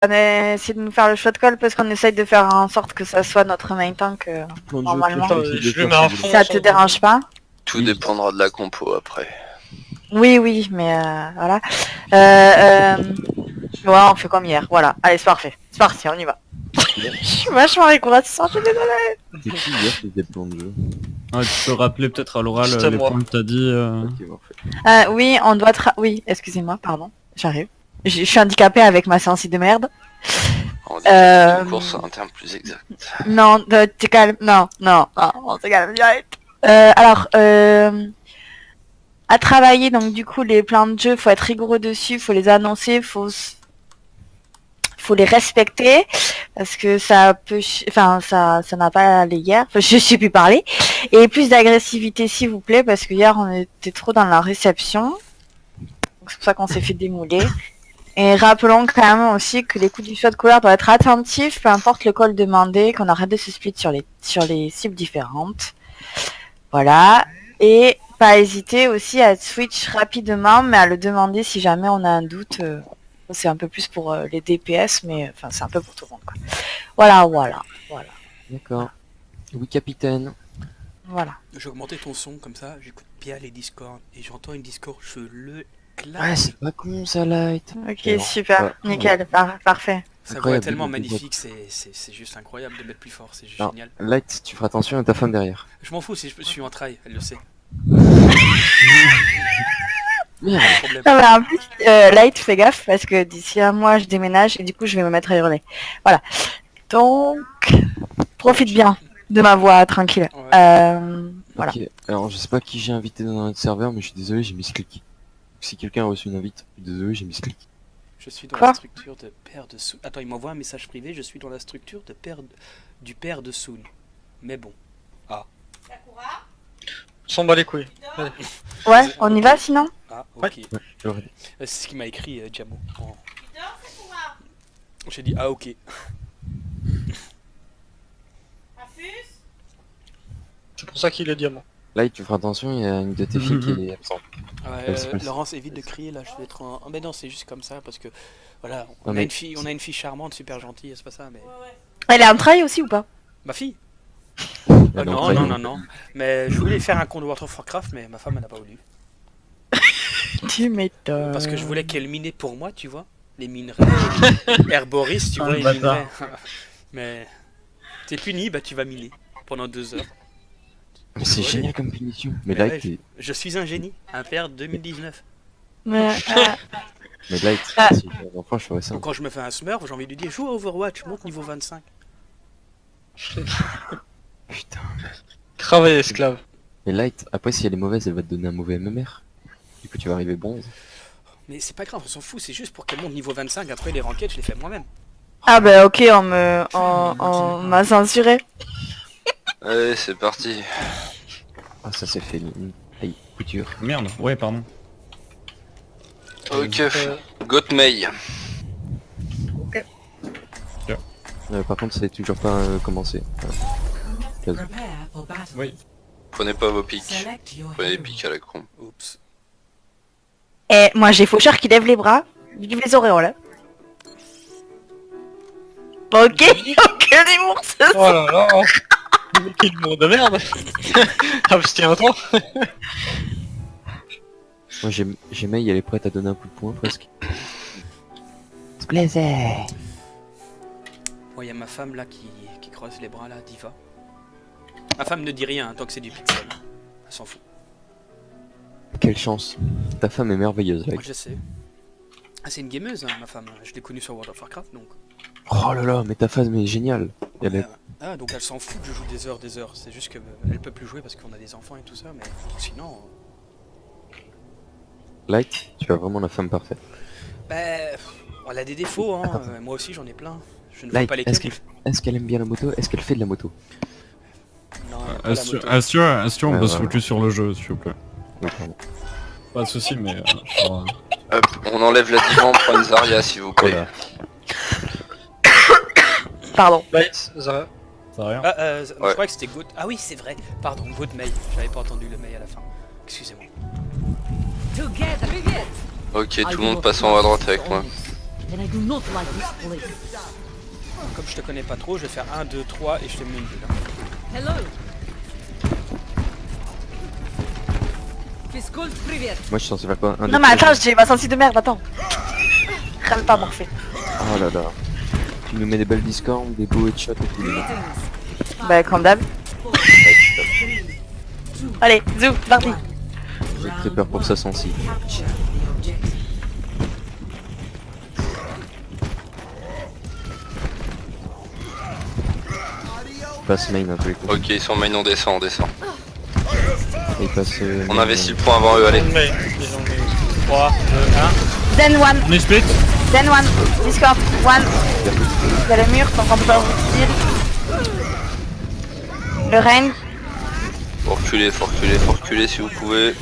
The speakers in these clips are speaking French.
On essaie de nous faire le shot call parce qu'on essaye de faire en sorte que ça soit notre main tank normalement. Je lui mets un fond. Ça te dérange pas? Tout dépendra de la compo après. Oui, mais voilà. Ouais, on fait comme hier, voilà. Allez, c'est parfait. C'est parti, on y va. Je suis vachement récouragissante, je suis désolée. C'est qui hier qui faisait le plan de jeu? Ah, tu peux rappeler peut-être à l'oral C'était les moi. points que t'as dit. Ok, parfait. Oui, on doit... Oui, excusez-moi, pardon. J'arrive. Je suis handicapée avec ma sensi de merde. On dit une course à un terme plus exact. Non, t'es calme. Non, on se calme direct. À travailler, donc du coup, les plans de jeu, faut être rigoureux dessus, faut les annoncer, faut les respecter, parce que ça peut... Enfin, ça n'a pas allé hier. Enfin, je sais plus parler. Et plus d'agressivité, s'il vous plaît, parce que hier, on était trop dans la réception. Donc, c'est pour ça qu'on s'est fait démouler. Et rappelons quand même aussi que les coups du shot caller doivent être attentifs, peu importe le call demandé, qu'on arrête de se split sur les cibles différentes. Voilà. Et pas hésiter aussi à switch rapidement, mais à le demander si jamais on a un doute. C'est un peu plus pour les DPS, mais enfin c'est un peu pour tout le monde, quoi. Voilà. D'accord. Oui, capitaine. Voilà. J'ai augmenté ton son comme ça, j'écoute bien les Discord et j'entends une Discord, je le claque. Ouais, c'est pas con ça, Light. Ok, Alors, super, ouais. nickel, parfait. Sa voix est Incroyable, tellement de- magnifique, c'est juste incroyable de mettre plus fort, c'est juste Alors, génial. Light, tu feras attention à ta femme derrière. Je m'en fous si je suis en trail, elle le sait. Merde. Pas de problème. Non, mais en plus, Light, fais gaffe, parce que d'ici un mois, je déménage, et du coup, je vais me mettre à hurler. Voilà. Donc, profite bien de ma voix tranquille. Ouais. Voilà. Ok, alors je sais pas qui j'ai invité dans notre serveur, mais je suis désolé, j'ai mis click. Si quelqu'un a reçu une invite, je suis désolé, j'ai mis click. Je suis dans Quoi la structure de père de Soon. Attends, il m'envoie un message privé, je suis dans la structure de du père de Soon. Mais bon. S'en bat les couilles. Ouais, on y va sinon? Ah, ok. Ouais. Ouais, j'aurais dit. C'est ce qu'il m'a écrit, Diamo. J'ai dit, ah ok. C'est pour ça qu'il est diamant. Light, tu feras attention, il y a une de tes filles qui est absente. Ouais, c'est pas ça. Laurence, évite de crier là, je vais être en... Oh, mais non, c'est juste comme ça parce que voilà, on Non, a mais- on a une fille charmante, super gentille, c'est pas ça, mais Elle est en trail aussi ou pas? ma fille. Elle est Non, en train non, de- non, non. Mais je voulais faire un compte World of Warcraft, mais ma femme elle n'a pas voulu Tu m'étonnes. parce que je voulais qu'elle minait pour moi, tu vois, les minerais, herboristes, tu Ah, vois, le les bâtard. minerais. Mais t'es puni, bah tu vas miner pendant 2 heures. Mais c'est Ouais. génial comme punition. Mais Mais Light, ouais, je suis un génie, un père 2019. Mais, mais Light, Ah. si j'avais un enfant, je ferais ça. Donc quand je me fais un smurf, j'ai envie de lui dire joue à Overwatch, monte niveau 25. Putain. Travail esclave. Mais Light, après si elle est mauvaise, elle va te donner un mauvais MMR. Du coup, tu vas arriver bronze. Mais c'est pas grave, on s'en fout, c'est juste pour qu'elle monte niveau 25, après les ranked, je les fais moi-même. Ah bah ok, on m'a censuré. Allez, c'est parti. Ah, ça s'est fait aïe, couture. Merde, ouais, pardon. Ok, Gotmei. Par contre, c'est toujours pas commencé. Voilà. Oui. Prenez pas vos pics. Prenez les pics à la con. Oups. Et moi j'ai Faucheur qui lève les bras, vive les auréoles. Ok, ok les ours. Oh là là. Quel monde de merde. Abstiens-toi. Moi, j'ai May, elle est prête à donner un coup de poing presque. Plaisir. Moi, il y a ma femme là qui croise les bras là, Diva. Ma femme ne dit rien, tant que c'est du pixel. Elle s'en fout. Quelle chance. Ta femme est merveilleuse, Moi, Light. je sais. Ah, c'est une gameuse, hein, ma femme. Je l'ai connue sur World of Warcraft, donc. Oh là là, mais ta femme est géniale. Elle est... Ah, donc elle s'en fout que je joue des heures, des heures. C'est juste que elle peut plus jouer parce qu'on a des enfants et tout ça, mais sinon. Light, tu as vraiment la femme parfaite. Bah, elle a des défauts, hein. Attends. Moi aussi, j'en ai plein. Je ne vois Light, pas lesquels. est-ce qu'elle aime bien la moto? Est-ce qu'elle fait de la moto? Non, elle aime pas la moto. Astio, on Ouais, peut se voilà. focus sur le jeu, s'il vous plaît. Oui, pardon. Pas de soucis, mais... Hop, on enlève la divan, on prend une Zarya s'il vous plaît. Voilà. Pardon. Light, Zara. Ça a rien. Ah, je Ouais. croyais que c'était God. Ah oui, c'est vrai. Pardon, God May. J'avais pas entendu le May à la fin. Excusez-moi. Ok, tout le monde passe en haut à droite avec moi. then I do not like this place. Comme je te connais pas trop, je vais faire 1, 2, 3 et je te mets une bulle. Hein. Hello. Физкульт, привет. Moi je suis censé faire quoi? Un, Non deux, mais trois, attends, j'ai ma sensi de merde, attends. Râle pas Morphée. Oh là là. Tu nous mets des belles discords, des beaux headshots et tout. Bah comme d'hab. Allez, zou, parti. J'ai très peur pour ça sensi. Passe main un peu. Ok, ils sont main, on descend, on descend. Et passe. On investit le point avant eux, allez. Mais ils ont mis 3, 2, Zen one, On est split. Zen one, Discord, one. Il y a le mur, donc on peut pas ouvrir. Le Reign, Faut reculer, faut reculer, faut reculer si vous pouvez.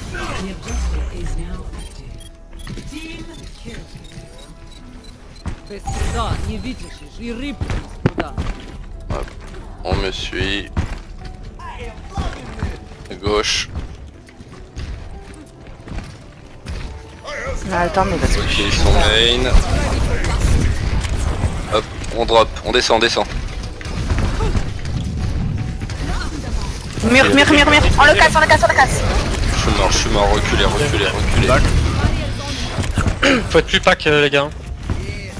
Да, не видишь, и рыбки туда. On me suit. À gauche. non, attends, mais parce que... Ok, ils sont main. Hop, on drop, on descend, on descend. Mur, mur, mur, mur, on le casse, on le casse, on le casse. Je suis mort, reculez, reculez, reculez. Faut être plus pack les gars.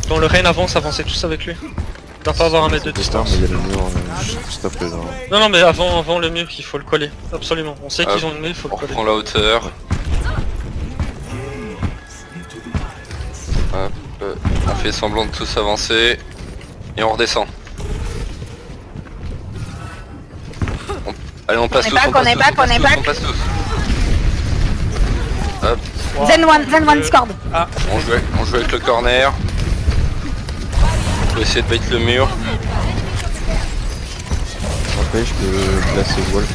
Quand le Rain avance, avancez tous avec lui. Il doit pas avoir un mètre de distance. Mais il y a le mur, stop le genre. Non non mais avant le mur, il faut le coller. Absolument. On sait Hop, qu'ils ont le mur, il faut le On coller. reprend la hauteur. Hop, on fait semblant de tous avancer. Et on redescend. Allez, on passe On est tous, back, on passe on est tous, back, on passe on est tous, back. on passe tous. Hop, Zen one, Discord. on joue avec le corner. On peut essayer de bait le mur. Après, je peux placer Wolf.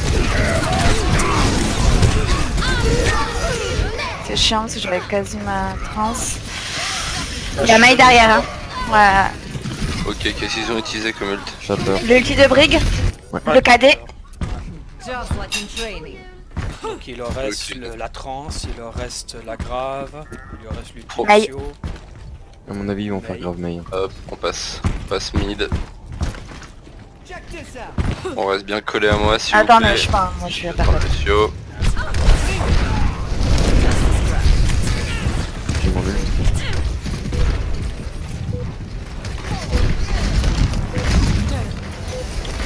C'est chiant parce que j'avais quasi ma trans. Il y a Maï derrière, hein. Ouais. Ok, qu'est-ce qu'ils ont utilisé comme ult? J'ai peur. Le ulti de Brig, Ouais. le KD. Just like in training. Donc il leur reste Ok. la transe, il leur reste la grave, il leur reste Aïe. l'utilisio. À mon avis, ils vont faire grave main. Hop, on passe mid. On reste bien collé à moi si Attends, vous plaît. ne je pas, moi je vais pas. Lucio. J'ai mon ult.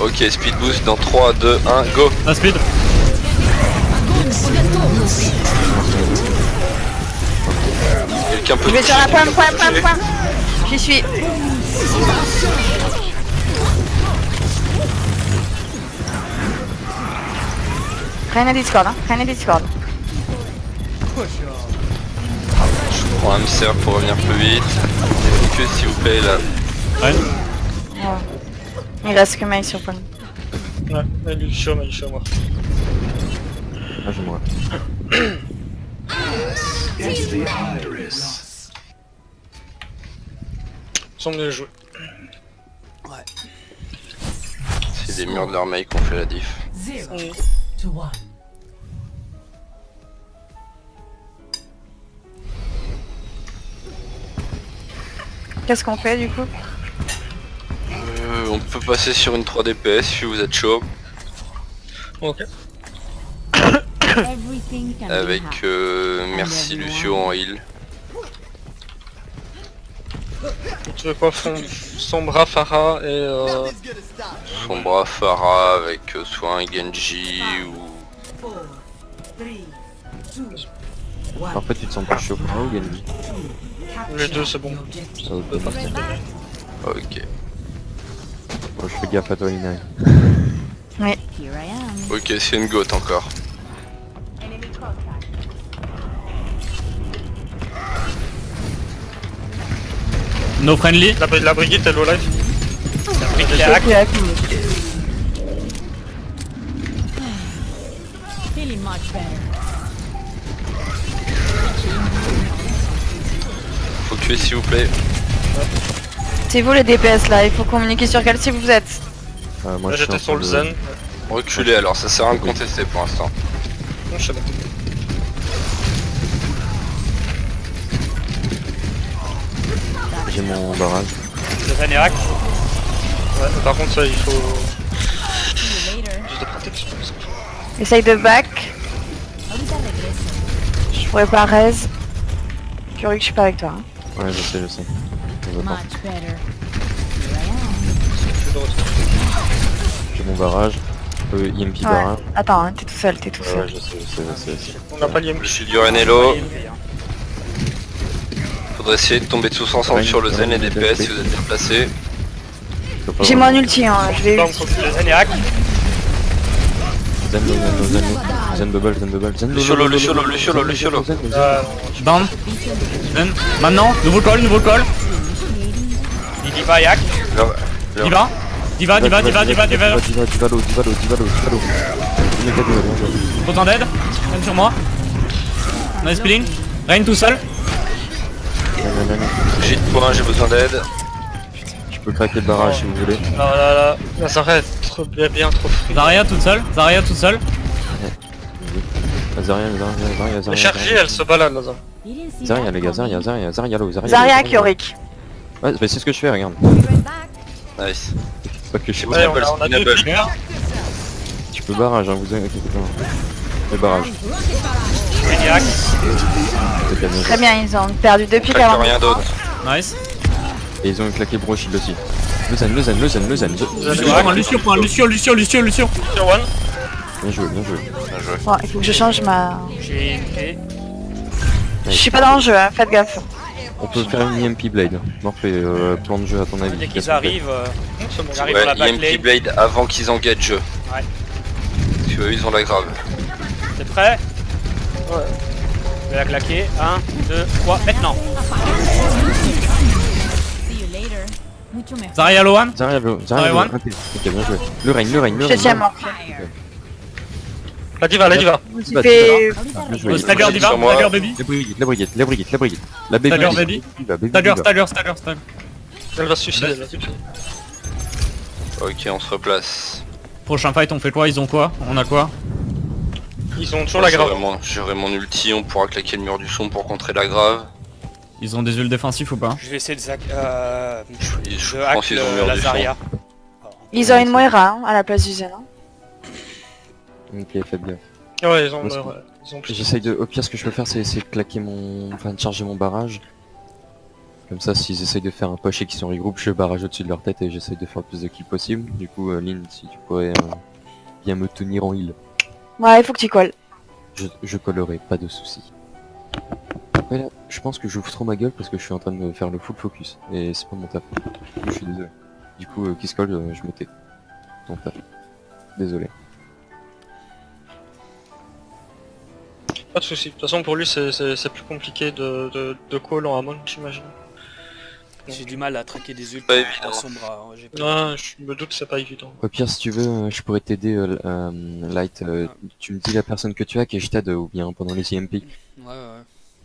Ok, speed boost dans 3, 2, 1, go. Un speed. Quelqu'un peut Je vais sur la toucher, pointe, quelqu'un peut pointe, pointe, toucher. pointe. J'y suis. Rien à Discord, hein. Rien à Discord. Je prends un hamster pour revenir plus vite. Que s'il vous plaît là. Ouais. Ouais. Il reste que Maï sur point. Ouais, mais Lucio, moi. Ah, j'ai moi. Ils sont mieux joués. C'est des murs de leur mail qui ont fait la diff. 0 to 1. Qu'est-ce qu'on fait du coup? On peut passer sur une 3 DPS si vous êtes chaud. Ok. Everything can Avec be hacked. merci Lucio en heal. Tu veux quoi, Sombra, Pharah et Sombra, Pharah avec soit un Genji ou... Après, tu te sens pas chaud pour moi ou Genji? les deux c'est bon. Ça va pas partir. Ok. Bon, je fais gaffe à toi, Ina. Here I am. Ok, c'est une goat encore. No friendly. La Brigitte elle est au live. Il est hack. Feeling much better. Faut tuer s'il vous plaît. C'est vous les DPS là, il faut communiquer sur quel site vous êtes. Moi, Là je suis j'étais en sur train le de- zen. Reculez alors, ça sert à rien de contester pour l'instant. Non, je sais pas. J'ai mon barrage. Le Venerak. Ouais, par contre, ça, il faut See you later. juste de protection. Essaye de back. Ahorita regreso. Je pourrais pas raise. Curieux que je suis pas avec toi. Hein. Ouais, je sais. Je vois pas. Much better. Here I am. Plus de retour. J'ai mon barrage. EMP Ouais. barrage. Attends, hein, t'es tout seul, t'es tout Ouais, seul. je sais. On n'a pas l'IM. Je suis du Renelo. Faudrait essayer de tomber tous ensemble sur le zen et DPS si vous êtes bien placés. Je peux pas J'ai voir. mon ulti, hein, je vais Là, on ulti. continue le Venerak. Zen bubble. Zen Luciolo. Down. Zen. Maintenant, nouveau call. Diva Yak. Diva. Diva low. Autant d'aide. Même sur moi. Nice peeling. Rain tout seul. J'ai de points, j'ai besoin d'aide. Je peux craquer le barrage si vous voulez. Là, la Zarya est trop bien trop free. Zarya toute seule. Zarya. La chargée, elle se balade là. You didn't see Zarya that les gars, coming. Zarya low. Zarya Kyorik. Ouais, bah, c'est ce que je fais, regarde. Be right back. Nice. C'est pas que je sais Ouais, pas. on a deux Double. pingers. Tu peux barrage, hein, vous inquiétez pas. Le barrage. Venerak. C'est bien, Très bien, ils ont perdu deux pics Claque avant. rien d'autre. Nice. Et ils ont claqué Bro Shield aussi. Le zen. Lucio. Sur one. Bien joué. Bien joué. Bon, il faut que je change ma... J'ai une. Je suis pas dans le jeu, hein, faites gaffe. On peut faire une EMP Blade. Morphée, plan de jeu à ton avis. Dès Qu'est-ce qu'ils qu'on fait arrivent, ils arrivent dans Ouais, la EMP backlane. Blade avant qu'ils engagent jeu. Ouais. Parce qu'eux ils ont la grave. T'es prêt? Ouais. Je vais la claquer. 1, 2, 3, maintenant. See you later. Mucho mejor. Zarya low one. Zarya low. one. Ok, bien joué. Le Rain. Je tiens mort. La Diva. J'ai fait... Bien joué. Stagger Diva. Sur moi. Stagger baby. La brigade. La baby. Stagger baby. Stagger. Elle va se suicider là. Ok, on se replace. Prochain fight, on fait quoi? Ils ont quoi? On a quoi? Ils ont toujours la grave. J'aurai mon ulti, on pourra claquer le mur du son pour contrer la grave. Ils ont des ults défensifs ou pas? Je vais essayer de Je hack pense qu'ils ont le mur la du son. Zarya. Ils ont une Moira hein, à la place du Zen. Hein. Ok, faites gaffe. Ouais, ils ont Parce que- plus. J'essaye de... Au pire, ce que je peux faire, c'est essayer de claquer mon... Enfin, de charger mon barrage. Comme ça, s'ils essayent de faire un push et qu'ils sont regroupés, je barrage au-dessus de leur tête et j'essaye de faire le plus de kills possible. Du coup, Lynn, si tu pourrais bien me tenir en heal, Ouais, il faut que tu colles. je collerai, pas de soucis. Après là, je pense que j'ouvre trop ma gueule parce que je suis en train de me faire le full focus. Et c'est pas mon taf. Je suis désolé. Du coup, qui se colle, je me tais. Ton taf. Désolé. Pas de soucis. De toute façon, pour lui, c'est plus compliqué de call en Amon, j'imagine. J'ai du mal à traquer des ults Pas en évident. Sombra. J'ai peur. Ouais, je me doute que c'est pas évident. Au pire, si tu veux, je pourrais t'aider, Light. Tu me dis la personne que tu as et je t'aide, ou bien pendant les IMP. Ouais.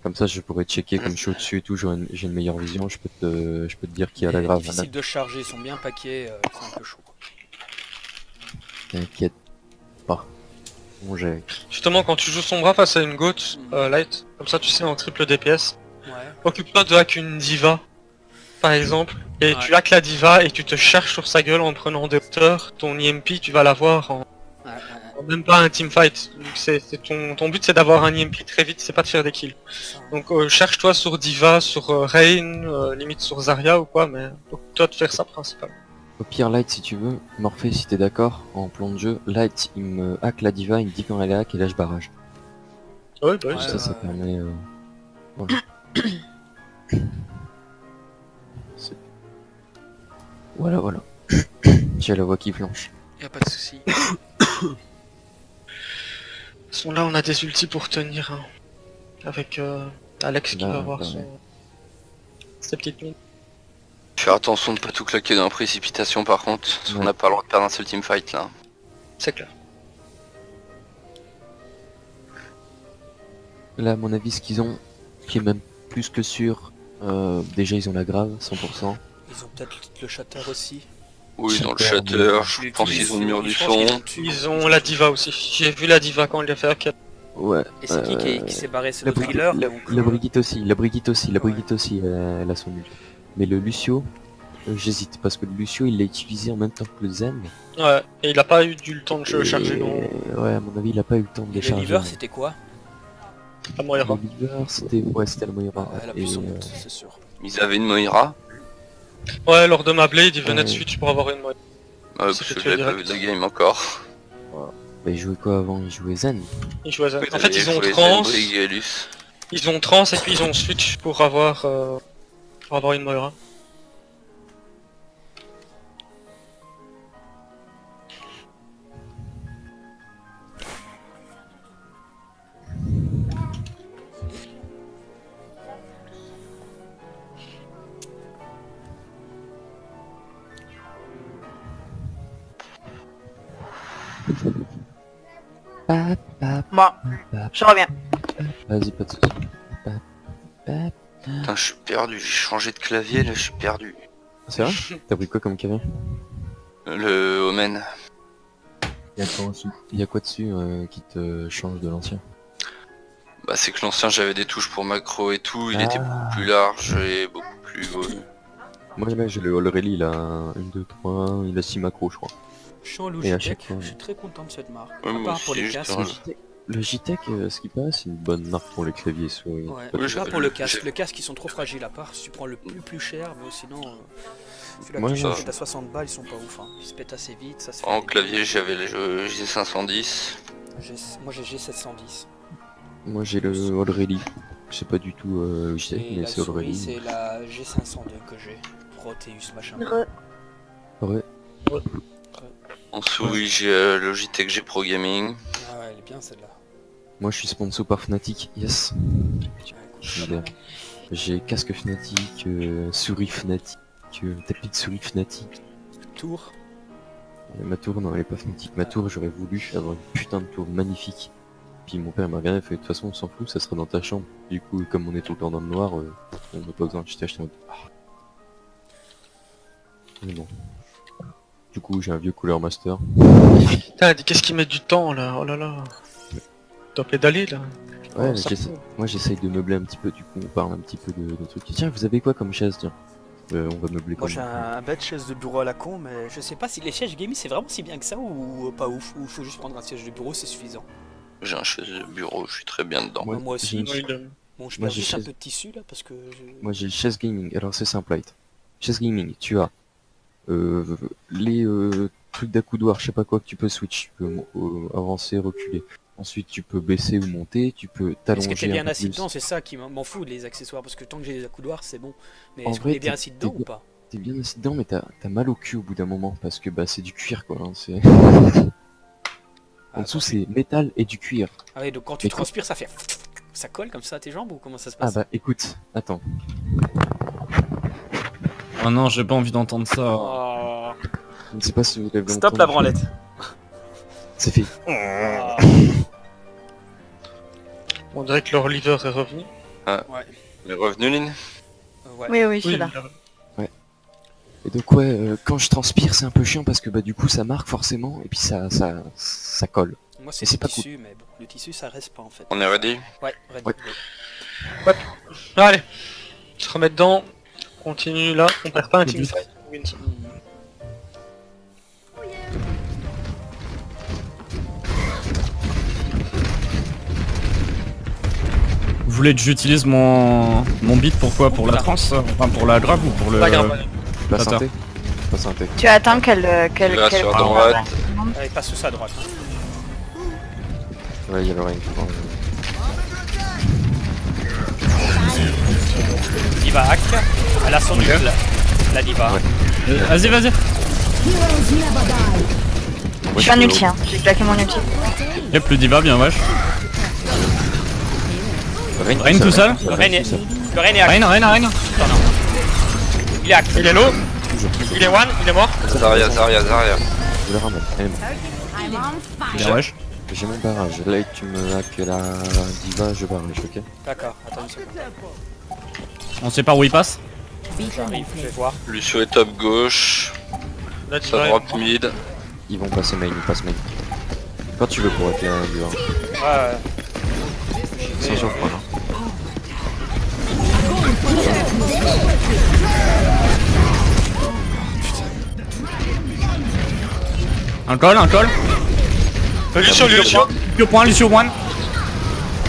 Comme ça, je pourrais checker comme je suis au-dessus et tout, j'ai une meilleure vision, je peux te dire qui a la C'est grave. difficile de charger, ils sont bien paquets, c'est un peu chaud. T'inquiète pas. Bon, j'ai... Justement, quand tu joues son bras face à une goat, light, comme ça tu sais en triple DPS, Ouais. occupe-toi de hack une diva, par exemple, et Ouais. tu hack la diva et tu te cherches sur sa gueule en prenant des hauteurs, ton IMP tu vas l'avoir en même pas un teamfight. Ton but c'est d'avoir un IMP très vite, c'est pas de faire des kills. Donc cherche-toi sur diva, sur Rain, limite sur Zarya ou quoi, mais occupe-toi de faire ça principalement. Au pire, Light, si tu veux, Morphée, si t'es d'accord, en plan de jeu, Light, il me hack la diva, il me dit quand elle est hack et là je barrage. Ouais, bah oui, Ouais, c'est Ça permet... voilà. C'est- Voilà. J'ai la voix qui flanche. Y a pas de souci. De toute façon, là on a des ultis pour tenir, hein. Avec Alex qui Là, va voir ouais. ses petites mines. Faire attention de pas tout claquer dans la précipitation par contre, parce qu'on Ouais. n'a pas le droit de perdre un seul teamfight là. C'est clair. Là, à mon avis, ce qu'ils ont, qui est même plus que sûr, déjà ils ont la grave, 100%. Ils ont peut-être le shatter aussi. Oui, dans le Super, shutter, Je je pense qu'ils ont le mur du je pense qu'ils son. l'ont tué. Ils ont la diva aussi. J'ai vu la diva quand on l'a fait hack. Ouais. Et c'est qui s'est barré? C'est La le thriller Brigitte, donc, la Brigitte aussi, elle a son ult. Mais le Lucio, j'hésite parce que le Lucio il l'a utilisé en même temps que le Zen. Ouais, et il a pas eu le temps de se charger Et, non. ouais, à mon avis, il a pas eu le temps de Le décharger. liver, c'était quoi? À Moira. Le Liver, c'était la Moira. Elle a Et, plus son honte, c'est sûr. Ils avaient une Moira. Ouais, lors de ma blade, il venait de Ouais. switch pour avoir une Moira. Parce C'est que fait j'avais pas vu direct. de game encore. bah, il jouait quoi avant? Il jouait Zen. Il jouait Zen. Oui, En fait, ils ont les trans, Zen et Galus. ils ont trans et puis ils ont switch pour avoir une Moira. Bon, je reviens. Vas-y, pas de soucis. Putain, je suis perdu, j'ai changé de clavier, là, je suis perdu. C'est vrai? T'as pris quoi comme clavier? Le Omen. Il y a quoi dessus qui te change de l'ancien? Bah, c'est que l'ancien, j'avais des touches pour macro et tout, il Ah. était beaucoup plus large et beaucoup plus... Moi là j'ai le All Rally, il a 1, 2, 3, il a 6 macros je crois. Je suis en Et à Logitech, chaque fois, je suis très content de cette marque. Ouais, À moi part pour aussi, les je casques. te rajoute. Le JTech, ce qui paraît, c'est une bonne marque pour les claviers et souris. Ouais, Pas Oui, pas j'ai- pour le j'ai- casque. Le casque, ils sont trop fragiles à part. Si tu prends le plus cher, mais sinon, celui-là Moi, qui ça- pète à 60 balles, ils sont pas ouf. Hein. Ils se pètent assez vite, ça se fait. En des- clavier, j'avais les G510. Moi j'ai G710. Moi j'ai le All Rally. C'est pas du tout JTech, Et mais la c'est All souris, Rally. c'est la G502 que j'ai. Proteus, machin. Ouais. En souris, j'ai Logitech G Pro Gaming. Ah ouais, elle est bien celle-là. Moi je suis sponsor par Fnatic, yes. Ouais, écoute, J'ai- J'ai casque Fnatic, souris Fnatic, tapis de souris Fnatic. Tour. Ma tour, non elle est pas Fnatic. Ma tour, j'aurais voulu avoir une putain de tour magnifique. Puis mon père m'a regardé, il fait de toute façon on s'en fout, ça sera dans ta chambre. Du coup, comme on est tout le temps dans le noir, on n'a pas besoin. J'étais acheté en mode. Ah. Mais bon. Du coup, j'ai un vieux couleur master. Putain, qu'est-ce qu'ils mettent du temps là? Oh là là. T'as pédalé là. Ouais, Oh, ça j'essaie- fout. moi j'essaye de meubler un petit peu, du coup on parle un petit peu de trucs. Tiens, vous avez quoi comme chaise, tiens? On va meubler Moi comme j'ai un bête chaise de bureau à la con, mais je sais pas si les sièges gaming c'est vraiment si bien que ça ou pas ouf. Ou faut juste prendre un siège de bureau, c'est suffisant. J'ai un chaise de bureau, je suis très bien dedans. Ouais, Moi aussi. j'ai une- Oui, le- Bon, je Moi, perds j'ai juste un chaise- peu de tissu là parce que. Moi j'ai chaise gaming, alors c'est simple, light. Chaise gaming, tu as les trucs d'accoudoir, je sais pas quoi que tu peux switch, tu peux avancer, reculer. Ensuite tu peux baisser ou monter, tu peux t'allonger. Est-ce que t'es bien un peu assis plus. dedans? C'est ça qui m'en fout les accessoires parce que tant que j'ai des accoudoirs c'est bon. Mais En est-ce qu'on vrai, est bien t'es- assis dedans t'es ou pas? T'es bien assis dedans, mais t'as mal au cul au bout d'un moment parce que bah c'est du cuir quoi. Hein, c'est... En dessous c'est métal et du cuir. Ah ouais, donc quand tu Mais transpires ça fait. Ça colle comme ça à tes jambes ou comment ça se Ah passe? bah écoute, attends. Oh non, j'ai pas envie d'entendre ça. Oh. Je ne sais pas si vous l'avez Stop entendu. la branlette. C'est fait. Ah. On dirait que leur liver est revenu. Ouais. Les revenus, Lynn? Ouais. Oui, oui, je suis Oui, là. Et donc ouais, quand je transpire c'est un peu chiant parce que bah du coup ça marque forcément et puis ça colle. Moi Et c'est c'est le pas tissu, mais bon, le tissu ça reste pas en fait. On est ready? Ouais, ready. Ouais. go. Allez, se remettre dedans. On continue là, on perd pas un teamfight. on win ça. Vous voulez que j'utilise mon beat pourquoi? Pour la trans? Enfin pour la grave ou pour le... Pas grave. Pas Attends. synthé. Pas synthé. Tu attends qu'elle Là, sur droite. Allez, passe sous à droite. Ouais, il y a le range. Diva hack. Elle a son Ok. ult, la diva. Ouais. Vas-y, vas-y. Je suis un ulti, hein. J'ai claqué mon ulti. Yep, le diva, bien wesh. Rain tout seul. Le Rain est hack. Rain. Il est hack. Il est low. Il est one, il est mort. Zarya. Je le ramène. Allez, I'm on fire. Bien wesh. j'ai mon barrage. Là, tu me hack la diva, je barrage, ok? D'accord, attends une seconde. On sait pas où il passe. J'arrive, je vais voir. Lucio est top gauche, Là, sa droite mid. Ils vont passer main, ils passent main. Quand tu veux pour hacker un diva. Ouais, Sans surprendre. Hein. Un call, un call. Lucio. Lucio point, Lucio one.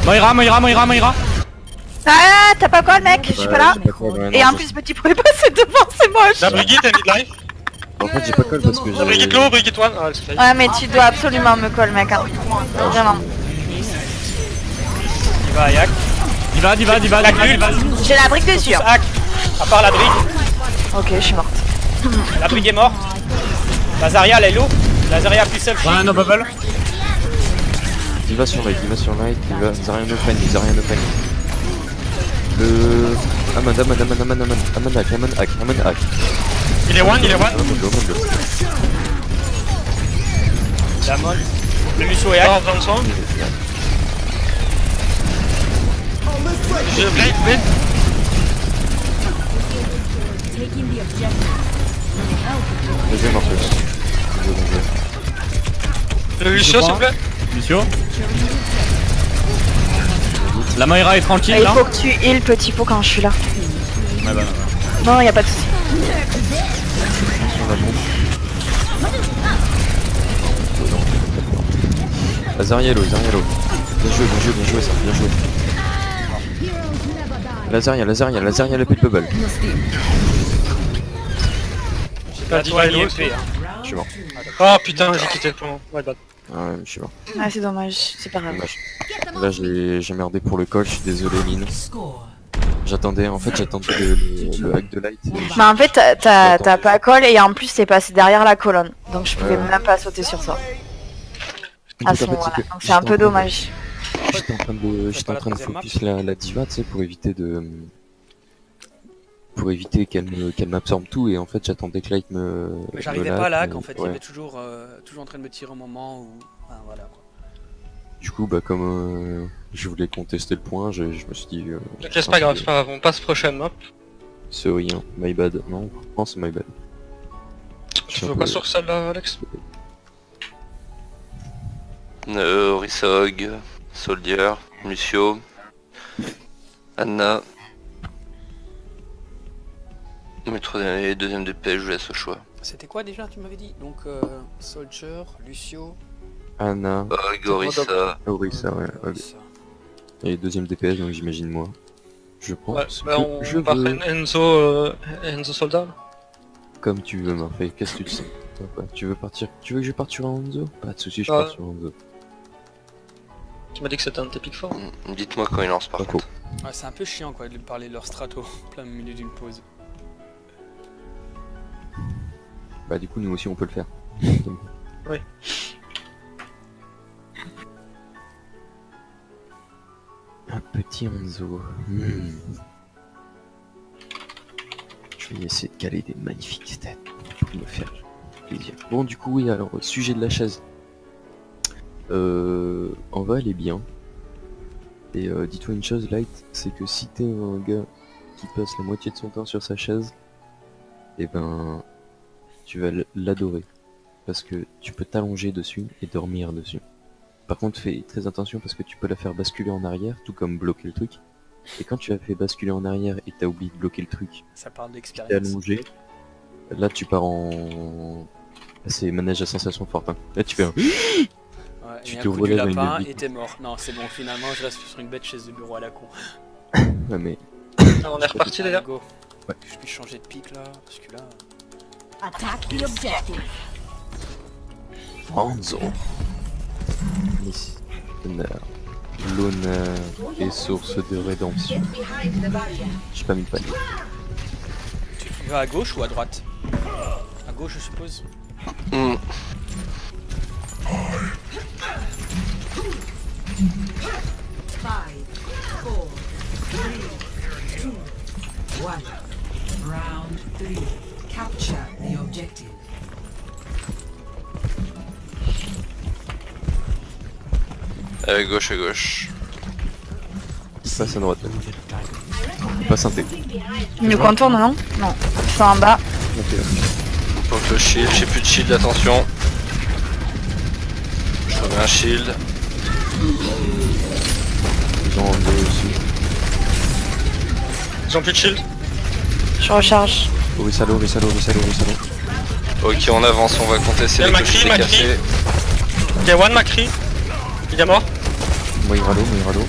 Moira. Ah, t'as pas quoi, mec? Je suis pas là. j'ai pas call, ouais, Et non, en plus, petit pouvait passer devant, c'est moche. La Brigitte est mid-life. En fait, j'ai pas call parce que La Brigitte low, Brigitte one. Ah, c'est failli. Ouais, mais tu dois absolument me call, mec. Hein. Vraiment. Diva, Ayak. Diva. J'ai la brique dessus. Hein. Hack. À part la brique. Ok, je suis morte. La brique est morte. Lazaria, elle est low. Lazaria plus selfie. Ouais, no bubble. Diva sur light, Diva. Zarya no panic. Le... Amanda hack. Il est one. Damon. Le Lucio et Hack. En 25. Je blade. Deuxième morceau. Le Lucio, s'il vous plaît. Lucio. La Moira est tranquille Il là. faut que tu heal petit pot quand je suis là. Ouais, bah. Non, y a pas de soucis. Zarya low. Bien joué ça, bien joué. Lazaria la pile bubble. La Diva est low. IMP, hein. Je suis mort. Oh putain, j'ai quitté le plan. Ouais, bad. Ah ouais, mais je suis mort. Ah, c'est dommage, c'est pas grave. Dommage. Là j'ai merdé pour le call, je suis désolé Lynn. J'attendais le hack de light. Bah en fait t'as pas call et en plus t'es passé derrière la colonne. Donc je pouvais même pas sauter sur ça. À ce moment-là. Donc c'est un peu dommage. J'étais en train de focus la diva, tu sais, pour éviter qu'elle m'absorbe tout, et en fait j'attendais que Light me... Mais j'arrivais pas à la hack en fait, il y avait toujours en train de me tirer au moment où... Enfin, voilà quoi. Du coup, bah comme je voulais contester le point, je me suis dit... Ok, c'est pas grave, on passe prochaine map. C'est rien, my bad. Non, franchement c'est my bad. Tu veux quoi sur celle-là, Alex? Risog, Soldier, Lucio, Anna. Et deuxième DP, je vous laisse au choix. C'était quoi déjà tu m'avais dit? Donc Soldier, Lucio... Anna, Orisa. Orisa, ouais. Et deuxième DPS, donc j'imagine moi. Je pense Ouais, bah que je on part veux... Enzo soldat. Comme tu veux, Marfay, qu'est-ce que tu sais? Ouais, tu veux partir? Tu veux que je parte sur Enzo? Pas de soucis, je pars sur Enzo. Tu m'as dit que c'était un de tes pics forts. Dites-moi quand il lance par contre. Ouais, c'est un peu chiant quoi de parler de leur strato plein milieu d'une pause. Bah du coup nous aussi on peut le faire. Oui. Un petit Enzo. Je vais essayer de caler des magnifiques stats pour me faire plaisir. Bon du coup oui, alors sujet de la chaise. En vrai elle est bien. Et dis-toi une chose Light, c'est que si t'es un gars qui passe la moitié de son temps sur sa chaise, et ben tu vas l'adorer. Parce que tu peux t'allonger dessus et dormir dessus. Par contre fais très attention parce que tu peux la faire basculer en arrière, tout comme bloquer le truc. Et quand tu as fait basculer en arrière et t'as oublié de bloquer le truc, Ça parle t'es d'expérience. allongé, là tu pars en... C'est manège à sensation forte. Hein. Là tu fais un... Ouais, Tu et un te coup du relèves à une lapin bite. et t'es mort. Non c'est bon, finalement je reste sur une bête chaise de bureau à la con. Ouais mais... Ah, on est reparti les gars. Go. Ouais. Je puis changer de pic là, parce que là... Attack the objective. Enzo. L'honneur est source de rédemption. J'ai pas mis de panier. Tu vas à gauche ou à droite? À gauche je suppose. Hmm. Round 3. Capture the objective. À gauche. Passe à droite. Pas synthé. Il nous contourne, non? Non. Ils sont en bas. Ok. Donc le shield, j'ai plus de shield, attention. Je remets un shield. Ils ont en deux aussi. Ils ont plus de shield. Je recharge. Orisa low, Orisa low, Orisa low, Orisa low. Ok, on avance, on va contester les Macri, coches Macri. cassés. Il y a One Macri. Il est mort. Moira low, Moira low.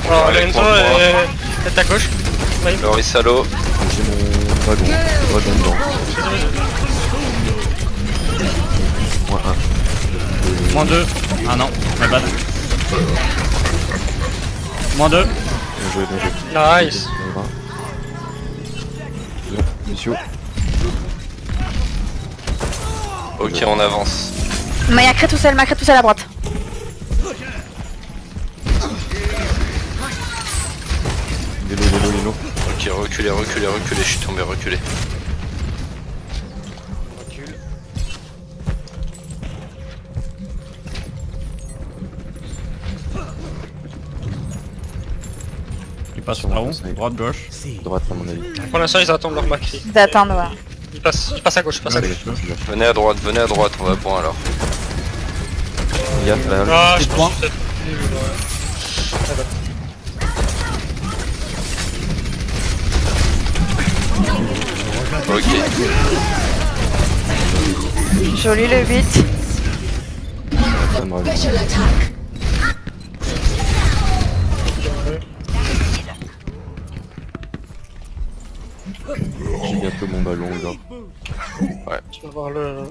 Alors Allez, Lorenzo prends-moi. est à gauche. Oui. Lorisalo. J'ai mon dragon. Le dragon dedans. Moins 1. Moins 2. Ah non, my bad. Moins 2. Bien joué, bien joué. Nice. Moira. Bien, Lucio. Ok, on avance. Maya crée tout seul à droite. Lélo. Ok, reculez, je suis tombé, reculez. Recule. Il passe par où? Droite, gauche. Droite à mon avis. Pour l'instant ils attendent leur Macri. D'attendre, ouais. Il passe à gauche, il passe à gauche. Venez à droite, on va point alors. Gaffe là. Ah, je Petit pense point. que Ok. Joli le 8. Ça me revient. J'ai bientôt mon ballon là. tu vas voir le...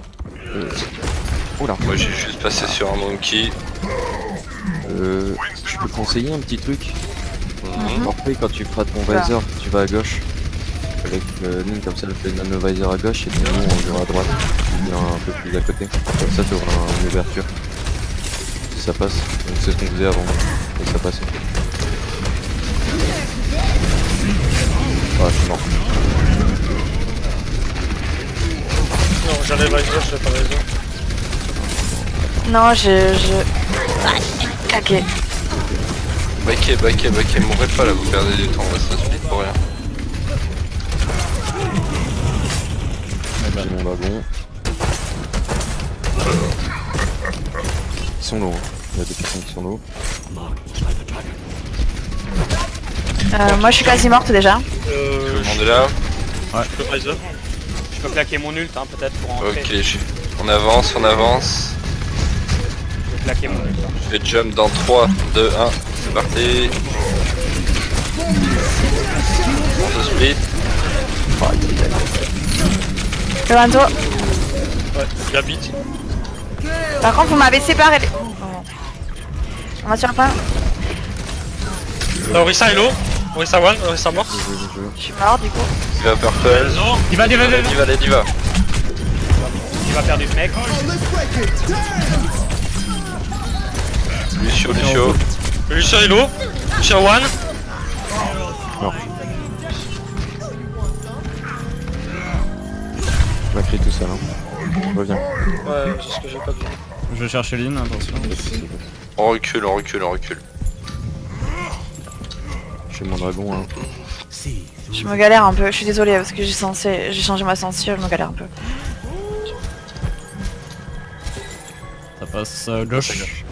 Oula. Moi j'ai juste passé sur un monkey. Je peux conseiller un petit truc. Mhm. Après quand tu feras ton visor, tu vas à gauche. Avec mine comme ça, le nano visor à gauche et ton nom on verra à droite. Tu viens un peu plus à côté. Comme ça tu auras une ouverture. Si ça passe. Donc c'est ce qu'on faisait avant. Et ça passait. Ah je suis mort. Non, j'avais Visor, je l'ai pas Visor. Non, Claqué. Baquet, mourrez pas là, vous perdez du temps, ça se split pour rien. J'ai mon dragon. Ils sont low. Hein. Il y a des personnes qui sont low. Moi je suis quasi morte déjà. Tout le monde est là. Le Visor. Je peux claquer mon ult hein, peut-être pour entrer. Ok, on avance. Je peux claquer mon ult. Hein. Je vais jump dans 3, 2, 1, c'est parti. On se split. Lorenzo. Ouais, il habite. Par contre vous m'avez séparé les... Oh. On va sur un point. Orisa est low. Orisa one, Orisa mort. Je suis mort du coup. Diva purple. Visor. Diva. Diva. Il va perdre du mec. Lucio. Lucio est low. Lucio one. Mort. Je m'as crié tout seul. Hein. Reviens. Ouais, c'est ce que j'ai pas vu. Je vais chercher Lynn, attention. On recule. J'ai mon dragon. Hein. Je me galère un peu, je suis désolée parce que j'ai changé ma censure, je me galère un peu. Ça passe gauche.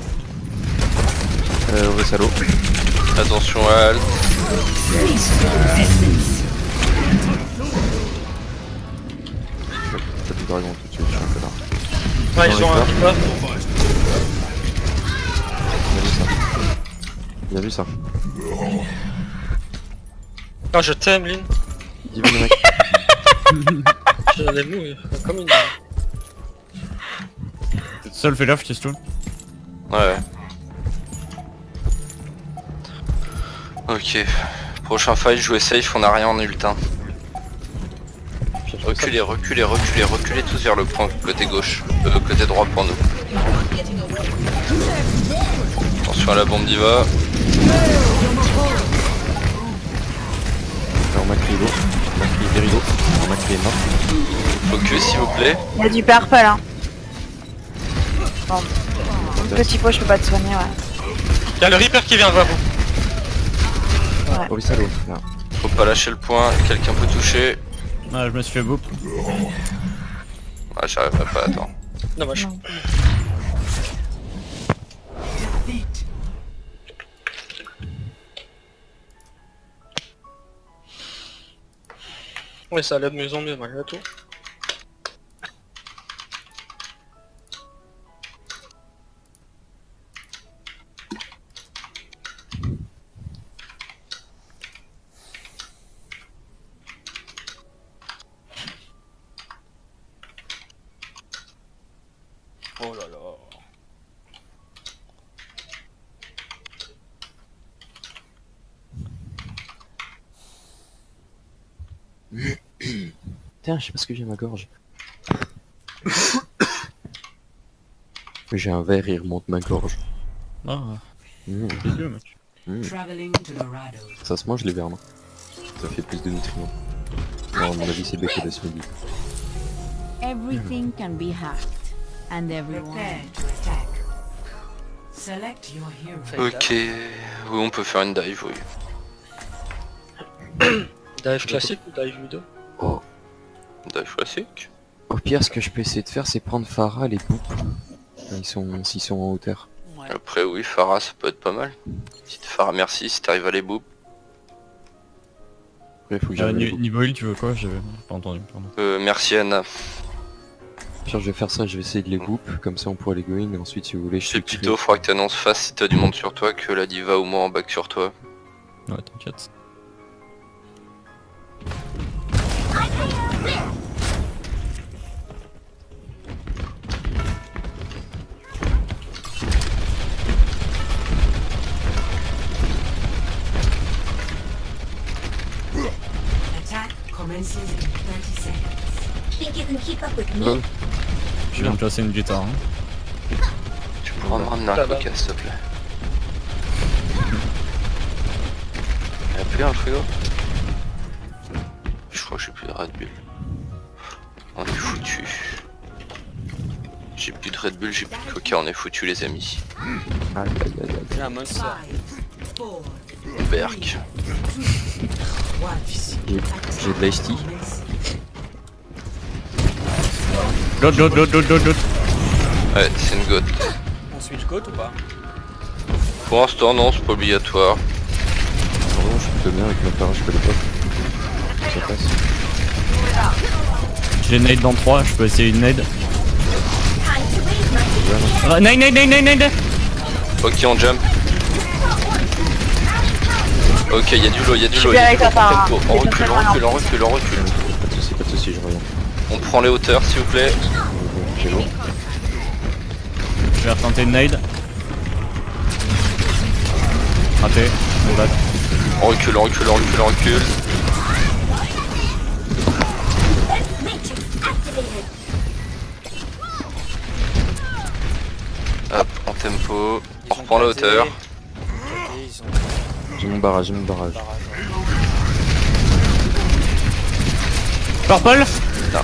Resalo. Attention à Alt. T'as du dragon tout de suite, je suis un connard. Ouais, ils ont un Diva. Il a vu ça. Non, je t'aime, Lynn. Dis-moi le mec. Je l'ai mourir, comme une... Seul fait l'off, Tistoun. Ouais. Ok. Prochain fight, jouez safe, on a rien en ult. Hein. Reculez tous vers le point côté gauche. Côté droit pour nous. Attention à la bombe Diva. Alors Macri est low. Macri est very low. Alors Macri est mort. Focus s'il vous plaît. Il y a du purple hein. Bon. Petit pot je peux pas te soigner ouais. Il y a le Reaper qui vient vers vous. Orisa low. Là. Faut pas lâcher le point, quelqu'un peut toucher. Ah, je me suis fait boop. Ah j'arriverai pas, attends. Dommage. Ouais, ça allait de mieux en mieux malgré tout. Oh là là. Tiens, je sais pas ce que j'ai à ma gorge. J'ai un verre, il remonte ma gorge. Ah, Mmh. délicieux, mec. Mmh. Traveling to Dorado. Ça se mange les verres, non? Ça fait plus de nutriments. Non, à mon avis, c'est béco de ce midi. Everything can be hacked. And everyone. Prepare to attack. Select your hero. Ok, oui, on peut faire une dive, oui. Dive classique ou dive Ludo? Oh. Dive classique. Au pire, ce que je peux essayer de faire, c'est prendre Farah, les poupes. S'ils sont en hauteur. Ouais. Après, oui, Farah, ça peut être pas mal. Petite Farah, merci, si t'arrives à les boop. Après, il faut que j'arrive les poupes. Niveau heal, tu veux quoi? J'ai pas entendu, pardon. Merci Anna. Pire, je vais faire ça, je vais essayer de les boop, comme ça on pourra les going, et ensuite si vous voulez, je C'est switcherai. plutôt, faudra que t'annonces face si t'as du monde sur toi que la diva ou moi en back sur toi. Ouais, t'inquiète. Attack commences in 30 seconds. Think you can keep up with me? Lol. Je viens de placer une guitare. Hein. Tu pourras me ramener un Ça va. coca s'il te plaît. Y'a plus un frigo? Je crois que j'ai plus de Red Bull. On est foutu. J'ai plus de Red Bull, j'ai plus de coca, on est foutu les amis. Aïe aïe aïe aïe. J'ai un monster. 5, 4, Berk. 1. J'ai de l'ice tea. L'autre. Ouais, c'est une gote. On switch goat ou pas? Pour l'instant, non, c'est pas obligatoire. En revanche, je suis plutôt bien avec ma Farah, je peux les pop. Ça passe. J'ai nade dans 3, je peux essayer une nade. Time to raise my Nade. Ok, on jump. Ok, y'a du lot, y'a du Je lot. suis Y'a avec du lot. ta Farah. On recule, on recule, on recule, on recule. Pas de soucis, je reviens. On prend les hauteurs, s'il vous plaît. J'ai l'eau. Je vais retenter une nade. Raté. On back. On recule, on recule, on recule, on recule. matrix activated. Hop, en tempo. Ils On ont reprend la platé. hauteur. Ok, ils ont J'ai mon barrage, j'ai mon barrage. barrage. Purple. Non.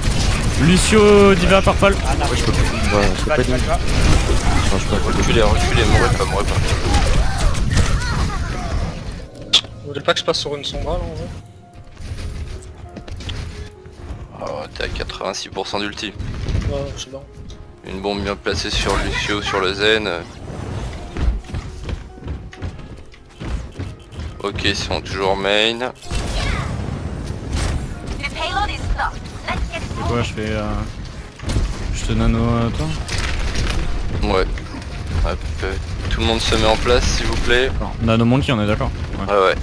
Lucio Diva Purple. Ah, non. Je peux pas dire. Non, je peux pas. Reculez, reculez, mourrez pas, mourrez pas. Vous voulez pas que je passe sur une sombra là en vrai? Oh, t'es à 86% d'ulti. Ouais, je sais pas. Une bombe bien placée sur Lucio, sur le Zen. Ok, ils sont toujours main. The payload is stopped. Let's get C'est quoi, je fais. Je te nano toi? Ouais. Hop, tout le monde se met en place, s'il vous plaît. Non. Nano monkey, on est d'accord? Ouais. Ouais, ouais.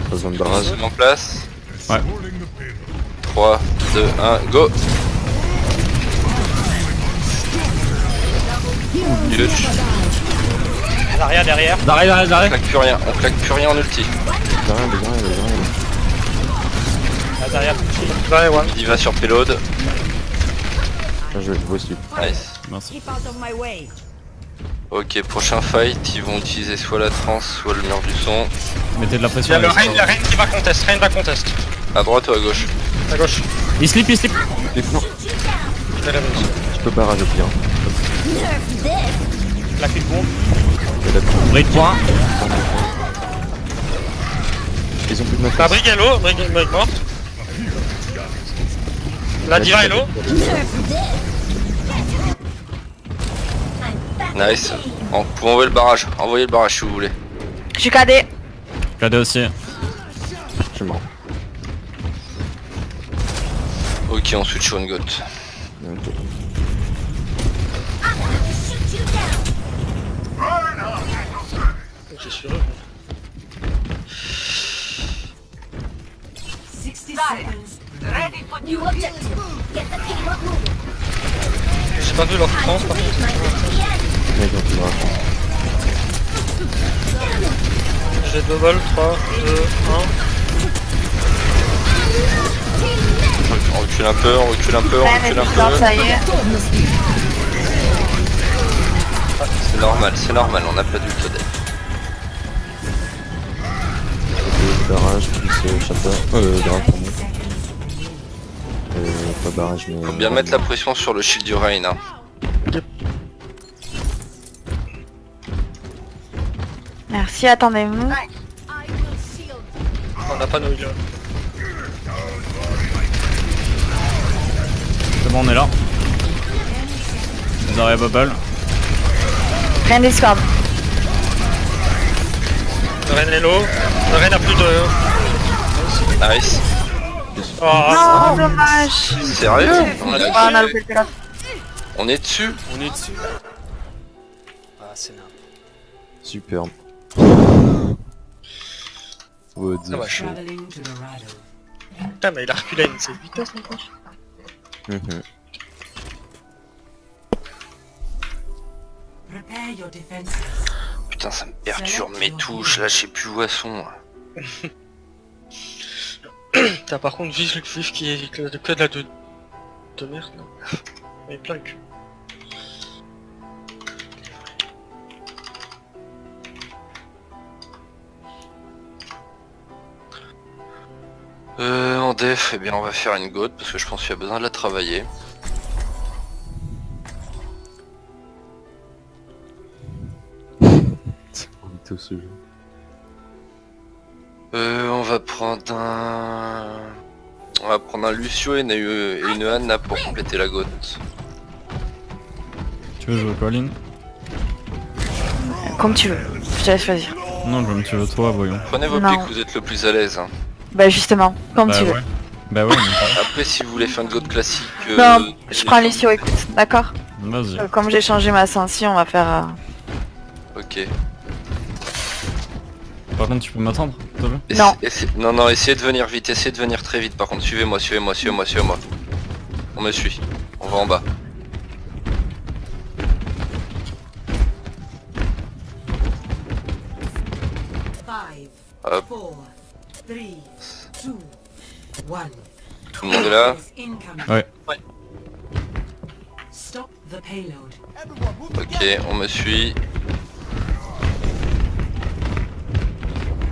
Pas besoin de On barrage. se met en place. Ouais. 3, 2, 1, go! Huge. Zarya derrière. D'arrêt. On claque plus rien en ulti. J'ai rien. Ah, Zarya. Ouais, ouais. Il va sur payload. Je vois celui. Nice. Merci. keep out of my way. Ok, prochain fight, ils vont utiliser soit la trance, soit le mur du son. Mettez de la Il y pression. a le allez, Rain qui va contest, Rain va contest. À droite ou à gauche? À gauche. Il slip. Non, Je vais la mettre. je peux barrage au pire. Claque une bombe. Break point. Ils ont plus de ma La face. brigue est low, brigue morte. La diva est low. Nice. On peut envoyer le barrage. Envoyez le barrage si vous voulez. Je suis KD. KD aussi. Je suis mort. Ok, on switch sur une goth. Ok. I'm going to shoot you down. J'ai sûr. 60 seconds. New objective. Get the payload moving. J'ai pas vu leur Time France to par reach contre. my recipients. Ouais, donc, on va- J'ai 2 balles, 3, 2, 1. On recule un peu, on recule un peu, on Ouais, mais recule un putain, peu. ça y est. C'est normal, on n'a pas d'ultra death. Barrage plus chapter. Grave pour moi. Pas barrage mais... Faut bien mettre la pression sur le shield du Rain. Hein. Merci, attendez-vous. On n'a pas nos healers. C'est bon, on est là. Zarya bubble. Rien Discord. Le Ren est low. Le Ren a plus de... Nice. Oh, Non, dommage. Sérieux? On a loupé le pilote. On est dessus. On est dessus. Ah, c'est nain. Superbe. What the Dommage. shit. Traveling to Dorado. Putain, mais il a reculé à une C vitesse encore. Mhm. Prepare your defenses. Putain, ça me perturbe mes touches. Là, je sais plus où elles sont. T'as par contre vif qui est que de la de merde. Non. Mais plein le cul. En def, eh bien, on va faire une goth parce que je pense qu'il y a besoin de la travailler. C'est mytho ce jeu. On va prendre un... On va prendre un Lucio et une Anna pour compléter la goth. Tu veux jouer quoi, Lynn? Comme tu veux. Je te laisse choisir. Non, comme tu veux toi, voyons. Prenez vos Non. pics, vous êtes le plus à l'aise. Hein. Bah justement, comme Bah tu veux. ouais. Bah ouais, mais Après, si vous voulez faire une goth classique... Non, je prends Lucio, écoute, d'accord. vas-y. Comme j'ai changé ma sensi, on va faire... Ok. Par contre, tu peux m'attendre, s'il te plaît? Non. Non, essayez de venir vite, essayez de venir très vite par contre. Suivez-moi, suivez-moi, suivez-moi, suivez-moi. On me suit. On va en bas. Five, Hop, 4, 3, 2, 1. tout le monde est là. Incoming. Ouais. Stop the payload. Ok, on me suit.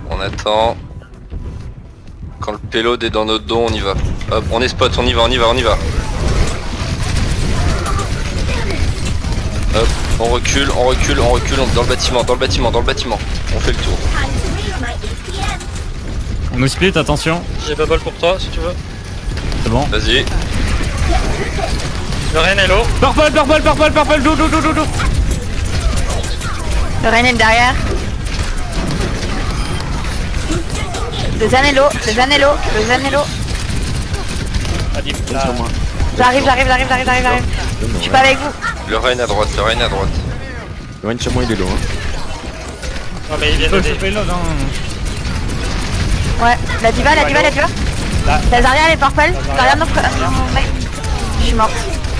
On attend. Quand le payload est dans notre dos, on y va. Hop, on est spot, on y va, on y va, on y va. Hop, on recule, on recule, on recule, dans le bâtiment, dans le bâtiment, dans le bâtiment. On fait le tour. Time to reach my ATM. On nous split, attention. J'ai bubble pour toi si tu veux. C'est bon. Vas-y. Le Ren est low. Purple, purple, purple, purple, do. Le Ren est derrière. Le Zanello, le Zanello, le Zanello. J'arrive. Je suis pas avec vous. Le Rain à droite, le Rain à droite. Le Rain chez moi il est low hein. Non mais il vient Faut de le payload, hein. Ouais, la diva. La Zarya elle est purple. Zarya non, mec. Je suis morte.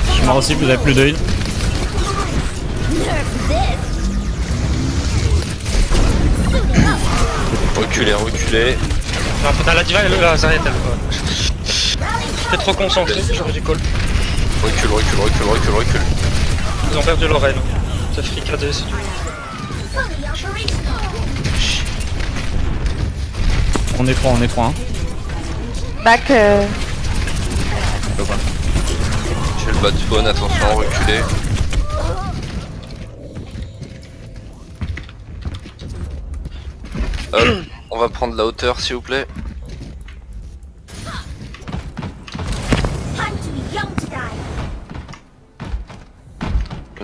Je suis mort aussi, vous avez plus de heal. Reculez, reculez. Non, t'as la diva et la Zarya elle. J'étais trop concentré, j'aurais dû call. Recule, recule, recule, recule, recule. Ils ont perdu leur Ren. C'est fricadé si tu veux. Fully operational. On est 3, hein. Back. J'ai le bas de spawn, attention, reculez. Hop, on va prendre la hauteur s'il vous plaît. Time to be young to die.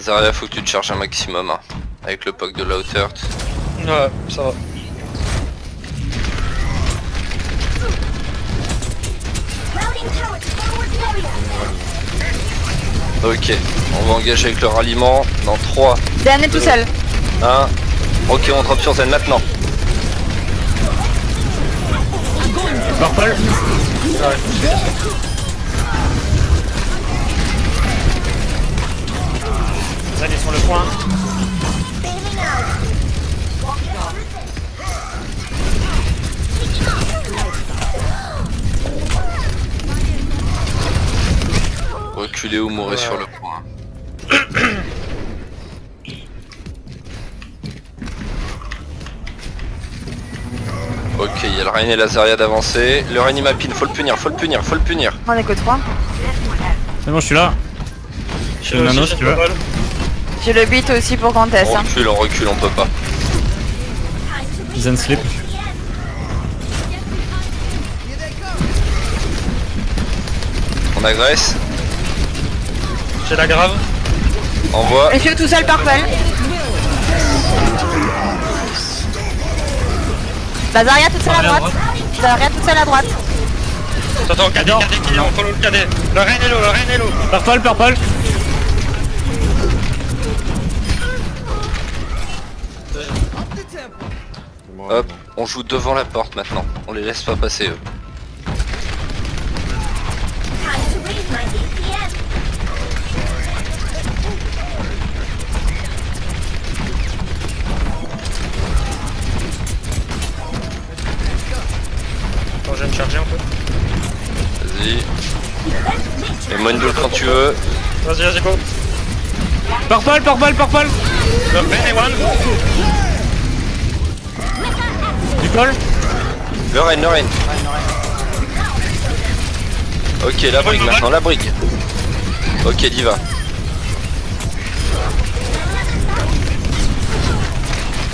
Zarya, faut que tu te charges un maximum hein, avec le pack de la hauteur. Ouais, ça va. Routing tower to forward area. Ok, on va engager avec le ralliement dans 3, Zen est tout seul. 1. Ok, on drop sur Zen maintenant. Purple. Zen est sur le point. Reculez ou mourrez sur le point. Ok, il y a le Rein et la Zarya d'avancer. Le Rein il m'a pin, faut le punir, faut le punir, faut le punir. On est que 3. C'est bon, je suis là. J'ai le nano si tu veux. J'ai le beat aussi pour Contest. On Hein. recule, on peut pas. Zen slip. On agresse, J'ai la grave. envoie. Et je suis tout seul Purple. La Zarya toute seule à droite. Zarya toute seule à droite. Attends, cadet qui est en follow le cadet. Le Rein est low, le Rein est low. Purple, purple. Hop, on joue devant la porte maintenant. On les laisse pas passer eux. Time to raise my APM. Attends, je vais me charger un peu. Vas-y. Et moi une double quand tu veux. Vas-y, go. Purple, purple, purple. Le Rein est one. Du call. Le Rein, le Rein. Ok, la brigue maintenant, la brigue. Ok, Diva.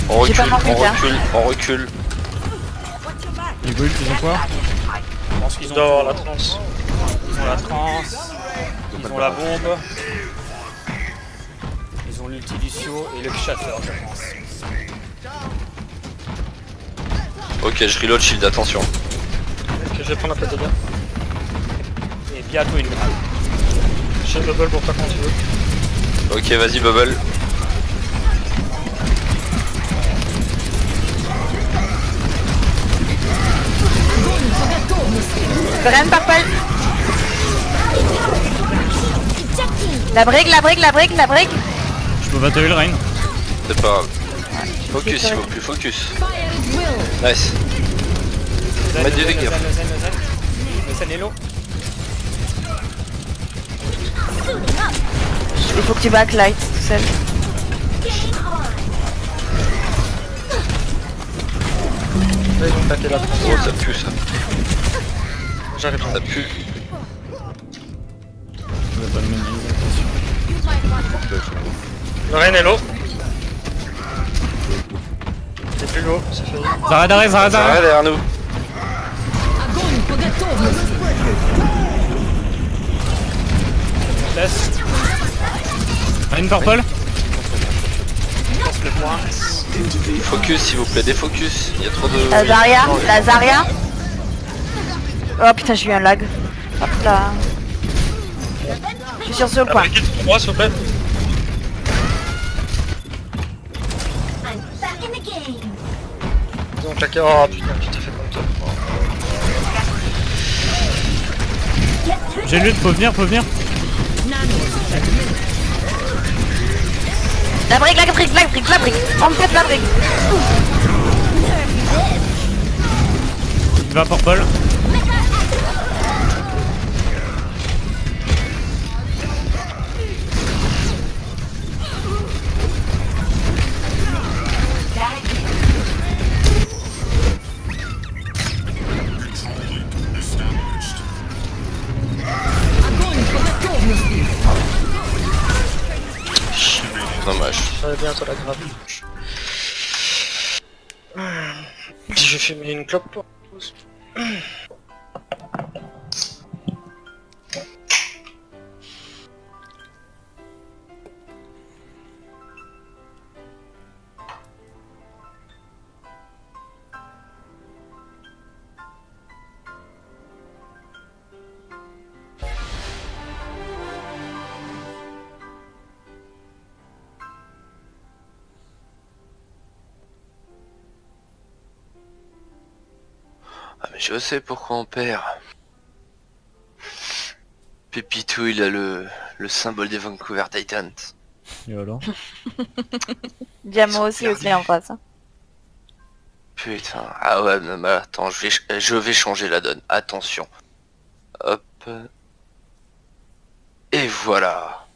On J'ai pas recule, marqué, on tiens. recule, on recule. Les bulles, ils ont quoi? Je pense qu'ils Il ont doit avoir tout, la hein. transe. Ils ont la transe. Ils ont la bombe. Ils ont l'ulti Lucio et le shatter, je pense. Ok, je reload shield, attention. Ok, je vais prendre un peu de dégâts. Et bientôt une grave. J'ai le bubble pour toi quand tu veux. Ok, vas-y, Bubble. Ren Purple. La brigue, la brigue, la brigue, la brigue. Je peux battre le Rein. C'est pas grave. Focus s'il vous plaît, focus. Nice. Mettre des dégâts. Le Zen est low. Il faut que tu backlight tout seul. Là, ils vont taper la transe. Oh, ça pue ça. J'arrive. Ça pue. Je vais pas le mener. Le Rein est low. C'est plus low, c'est fini. Zarya d'arrêt, Zarya Ça d'arrêt. va derrière nous. Laisse. Rein purple. Laisse le point. Focus s'il vous plaît, défocus. Il y a trop de. La Zarya, la Zarya. Oh putain, j'ai eu un lag. Hop là. Je suis sur ce La point. briquette pour moi, s'il vous plaît. I'm back in the game. Ils ont claqué. Oh putain, tu t'es fait comme toi. J'ai lutte, faut venir, faut venir. La brigue, la brigue, la brigue, la brique. On me pète la brigue. Il va purple. Dommage. Ça va bien, toi, la grave. Si je fumer une clope pour pause. Je sais pourquoi on perd. Pépito, il a le symbole des Vancouver Titans. Et alors? Diamant aussi en face. Hein. Putain, ah ouais, mais attends, je vais changer la donne. Attention. Hop. Et voilà.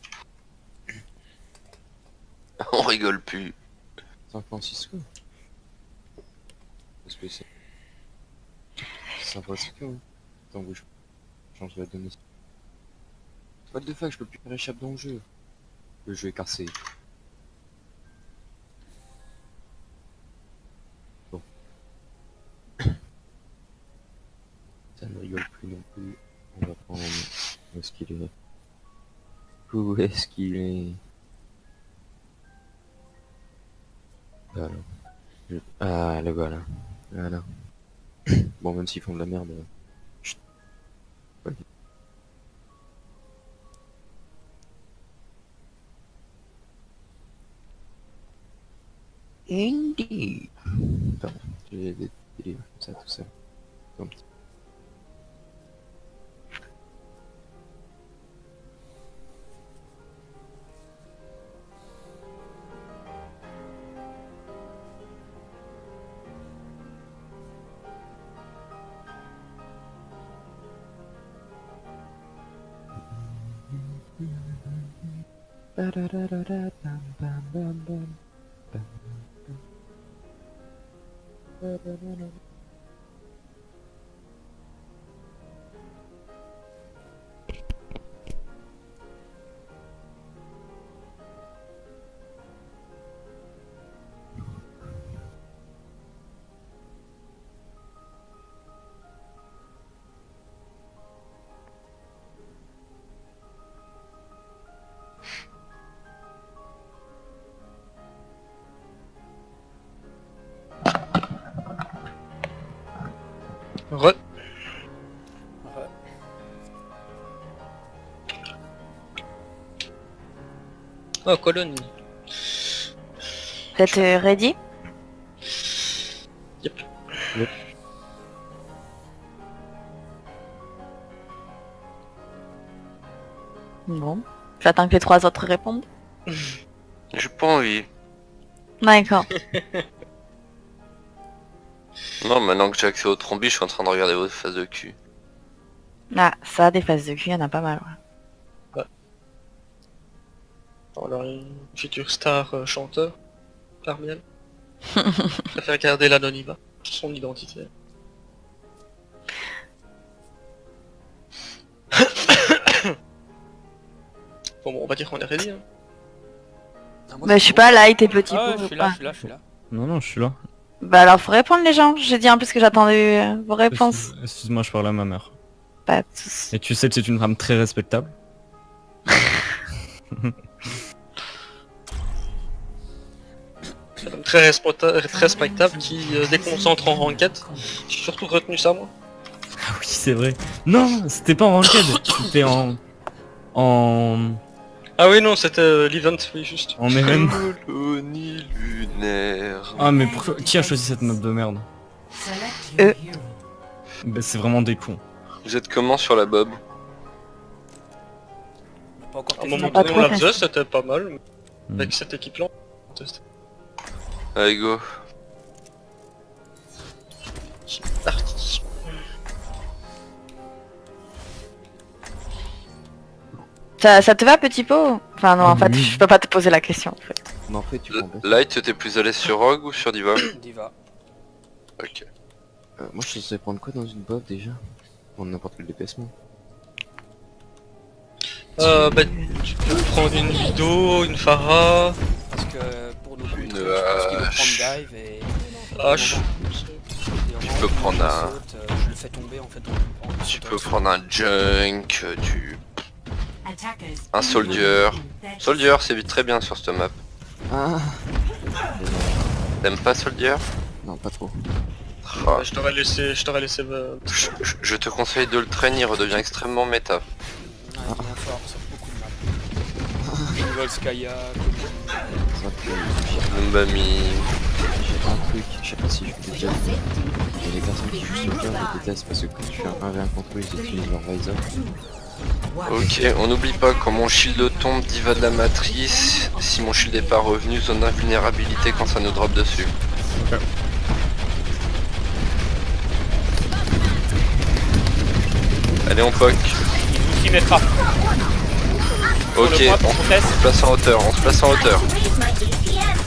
On rigole plus. San Francisco. Parce que c'est... San Francisco, hein. Attends, bouge. Change la donne ici. What the fuck, je peux plus faire échappe dans le jeu. Le jeu est cassé. Bon. Ça ne rigole plus non plus. On va prendre... Où est-ce qu'il est? Où est-ce qu'il est? Voilà. Ah, le voilà. Voilà. Bon, même s'ils font de la merde. Chut. Ouais. Indeed. Pardon, j'ai des délires comme ça tout seul. Donc. Re. Oh, colonne. Vous êtes ready? Yep. Yep. Bon. J'attends que les 3 autres répondent. J'ai pas envie. D'accord. Non, maintenant que j'ai accès au trombi, je suis en train de regarder votre face de cul. Ah, ça, des faces de cul, il y en a pas mal. Ouais. Alors, une future star chanteur, Carmiel. Je préfère garder l'anonymat, son identité. Bon, on va dire qu'on est ready. Hein. Ah, moi, Bah, c'est je suis bon. pas là, il était petit Ah ouais, pour. je suis là, je suis là. Non, non, je suis là. Bah alors faut répondre les gens. J'ai dit en plus que j'attendais vos réponses. Excuse-moi, je parle à ma mère. Pas de soucis. Et tu sais que c'est une femme très respectable. Très respectable qui, dès qu'on s'entre en ranked, j'ai surtout retenu ça moi. Ah oui, c'est vrai. Non, c'était pas en ranked, c'était en Ah oui non, c'était l'event, oui juste. en event. Colonie lunaire. Ah mais pourquoi qui a choisi cette map de merde? Select your hero. Bah, c'est vraiment des cons. Vous êtes comment sur la bob? On a pas encore À un testé. moment pas donné trop on la testé. faisait, c'était pas mal. Hmm. Avec cette équipe là, on testait. Allez, go. C'est parti. Ça te va petit pot? Enfin non Ah en fait oui. je peux pas te poser la question en fait. Mais en fait, tu prends bête. Light, t'es plus à l'aise sur Rogue ou sur Diva? Diva. Ok. Moi, je sais prendre quoi dans une bob déjà? Prendre n'importe quel déplacement. Bah, tu peux prendre une Vido, une Pharah, Parce que pour nos Une contre, je pense qu'il va hache. prendre dive et... H. Tu peux prendre un- Je le fais tomber en fait en Tu peux prendre un Junk, Attackers. un Soldier. Soldier, c'est très bien sur cette map. Ah T'aimes pas Soldier? non, pas trop. Ah, Je t'aurais laissé, je te conseille de le train, il redevient extrêmement méta. Ouais, il est fort sur beaucoup de maps. Volskaya, Ça, Numbami, un truc, je sais pas si je vous l'ai déjà dit, mais les personnes qui jouent Soldier me détestent parce que quand tu fais un 1v1 contre eux, ils utilisent leur visor. Ok, on n'oublie pas, quand mon shield tombe, diva de la matrice. Si mon shield est pas revenu, zone d'invulnérabilité quand ça nous drop dessus. Ok. Allez, on poke. Il nous s'y mettra. Ok, le point pour on qu'on teste. se place en hauteur, on se place en hauteur. Raise my DPS.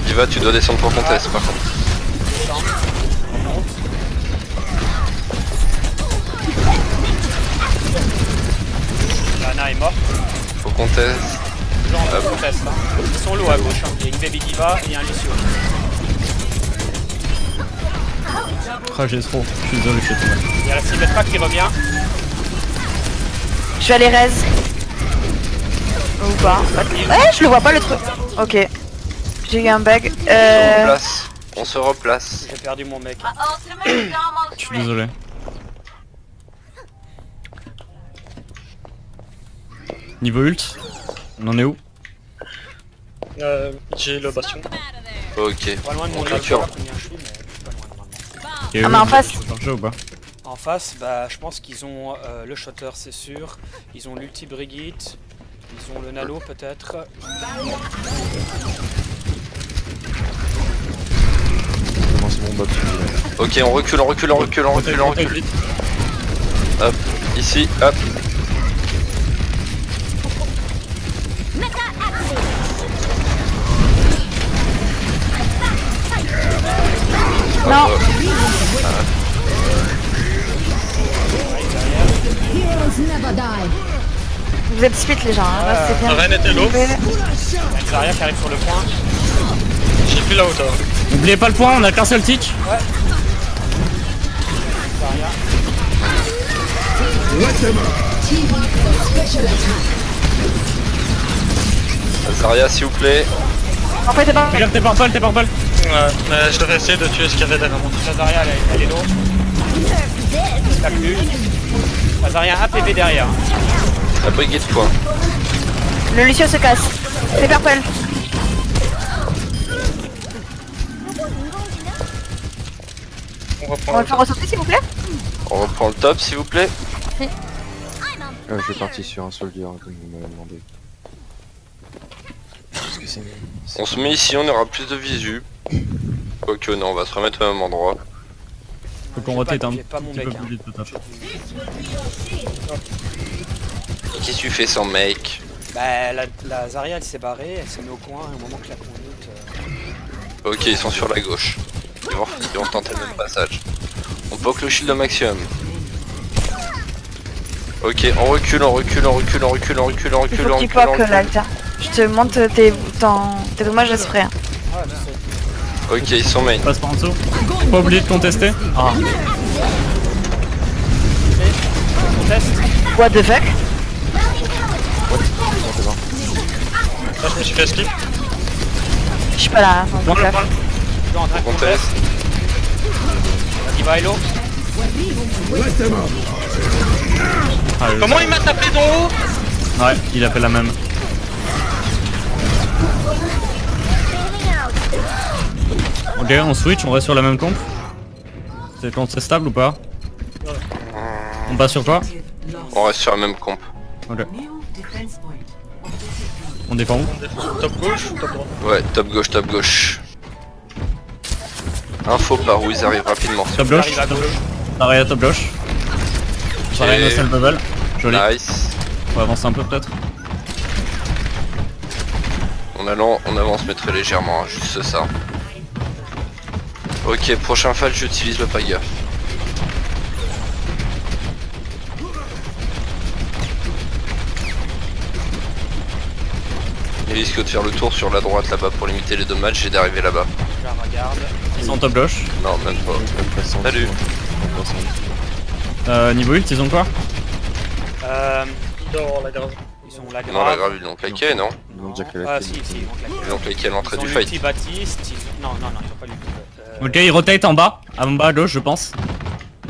Diva, tu dois descendre pour qu'on teste par contre. Lana est morte. Faut qu'on teste. Genre on teste. Hein. Ils sont low à gauche. Hein. Il y a une baby diva et un Lucio. Ah, j'ai trop. Je suis désolé, je suis tombé. Il y a la Symmetra qui revient. Je vais aller res. Ou pas. Ouais, je le vois pas le truc. Ok. J'ai eu un bug. On se replace. J'ai perdu mon mec. Je suis désolé. Niveau ult, on en est où? J'ai le bastion. Ok. Pas loin de mon On ult. clôture. Combien je suis, mais je suis pas loin normalement. Et Ah, eux, mais en face. ils sont chargés ou pas? En face, bah, je pense qu'ils ont le shotter, c'est sûr. Ils ont l'ulti Brigitte. Ils ont le Nalo peut-être. Comment c'est mon bob celui-là? Ok, on recule, on recule, on recule, on recule, on recule. Hop, ici, hop. Non. Hop, Vous êtes split les gens, hein. Là, c'est bien. Ren était low. Zarya qui arrive sur le point. J'ai plus la hauteur. N'oubliez pas le point, on a qu'un seul tick. Zarya. Zarya, s'il vous plaît. En fait, c'est pas. Regarde tes purple, tes purple. Ouais, mais je devrais essayer de tuer ce qu'il y avait derrière moi. La Zarya elle est low. Tac nul. La Zarya APV derrière. La Brigitte point. Le Lucio se casse. C'est purple. On On reprend va la le faire ressortir s'il vous plaît. On reprend le top, s'il vous plaît. Je vais partir sur un Soldier comme vous m'avez demandé. Parce que c'est... On se met ici, on aura plus de visu. Quoique non, on va se remettre au même endroit. Faut qu'on rotate un J'ai pas mon petit peu mec, hein. plus vite peut-être. Qu'est-ce que tu fais sans mec? Bah la Zarya elle s'est barrée, elle s'est mise au coin au moment que la conduite. Ok, ils sont sur la gauche. Ils vont tenter le même passage. On poke le shield au maximum. Ok, on recule, on recule, on recule, on recule, on recule, on Il recule, faut on que tu recule, on poques recule. l'alta. Je te montre tes dommages, je se ferai. Ah je sais. Ok, ils sont main. Passe par en dessous. Pas oublié de contester. Ah, On teste. What the fuck? Là, je me suis fait skip. Je suis pas là. Hein, point, donc, point. Je dois entrer On qu'on teste. teste. La diva est low. Ah, Comment il m'a tapé d'en haut? ouais, il a fait la même. Ok, on switch, on reste sur la même comp. C'est stable ou pas? On passe sur quoi? On reste sur la même comp. Ok. New defense point. On défend où? Top gauche ou top droite? Ouais, top gauche, top gauche. Info par où ils arrivent rapidement. Top gauche. Arrive à gauche. Arrêt à top gauche. Pareil, no self bubble. Joli. Nice. On va avancer un peu peut-être. En allant, on avance mais très légèrement, hein, juste ça. Ok, prochain fight, j'utilise le Paga. Il risque de faire le tour sur la droite là-bas pour limiter les dommages et d'arriver là-bas. Je la regarde. Ils sont top gauche. Non, même pas. Même pas sans Salut. dessous, hein. Même pas sans dessous. Niveau ult, ils ont quoi? Dans la grave. Ils ont la Non, la grave. grave, ils l'ont claqué, non? Ils ont déjà Ah claqué. si, si, ils vont claquer. Ils l'ont claqué à l'entrée Ils ont du l'ulti fight. Baptiste. Non, non, non, ils ont pas l'ulti. Ok, ils rotate en bas à gauche, je pense.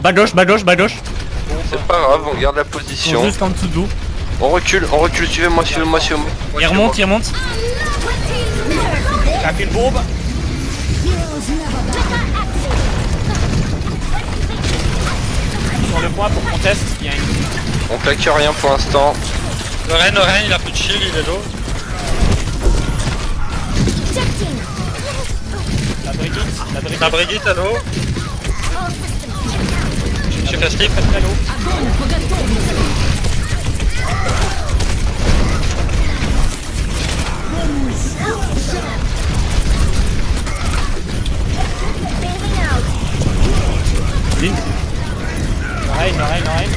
Bas gauche, bas gauche, bas gauche. C'est pas grave, on garde la Ils sont position. juste en dessous de vous. On recule, suivez-moi, suivez-moi, suivez-moi. Il remonte, il remonte. Claquez une bombe. Sur le point pour qu'on teste, il y a une... On claque rien pour l'instant. Le Ren, il a plus de shield, il est low. La Brigitte, La Brigitte à l'eau. J'ai fait slip. très low. Link. Reine.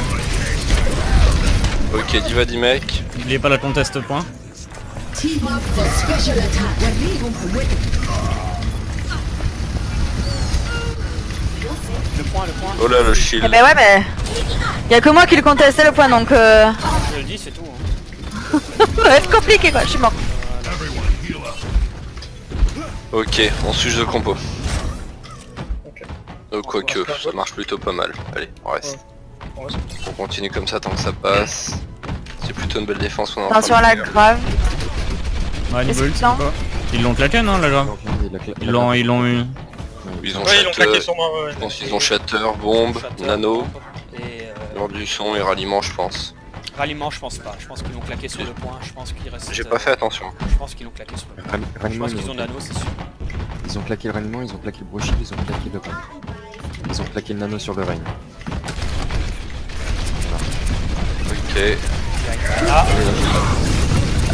Ok, Diva D-Mec. N'oubliez pas la conteste point. Le point. Oh là, le Eh shield. ben ouais, mais... Y a que moi qui le contestais le point, donc Je le dis, c'est tout. Hein. ça va être compliqué quoi, je suis mort. Ok, on suge de compo. Quoique, ça marche plutôt pas mal. Allez, on reste. On continue comme ça tant que ça passe. C'est plutôt une belle défense qu'on a en Attention train à de la faire. grave. Ouais, niveau Est-ce ult, que non quoi. Ils l'ont claqué, non, là, grave. Ils l'ont eu. Ils ont Ouais, ils l'ont claqué Shatter, sur moi, ouais. je pense qu'ils ont Shatter, Bombe, Shatter, Nano, Et lors du son et ralliement je pense. ralliement, je pense pas. Je pense qu'ils l'ont claqué sur le point. Je pense qu'il reste. J'ai pas fait attention. Je pense qu'ils l'ont claqué sur le point. Je Ralliement, pense qu'ils ont nano, c'est sûr. ils ont claqué le ralliement, ils ont claqué le brochet, ils ont claqué le Rein. Ils ont claqué le nano sur le Rein. Ok.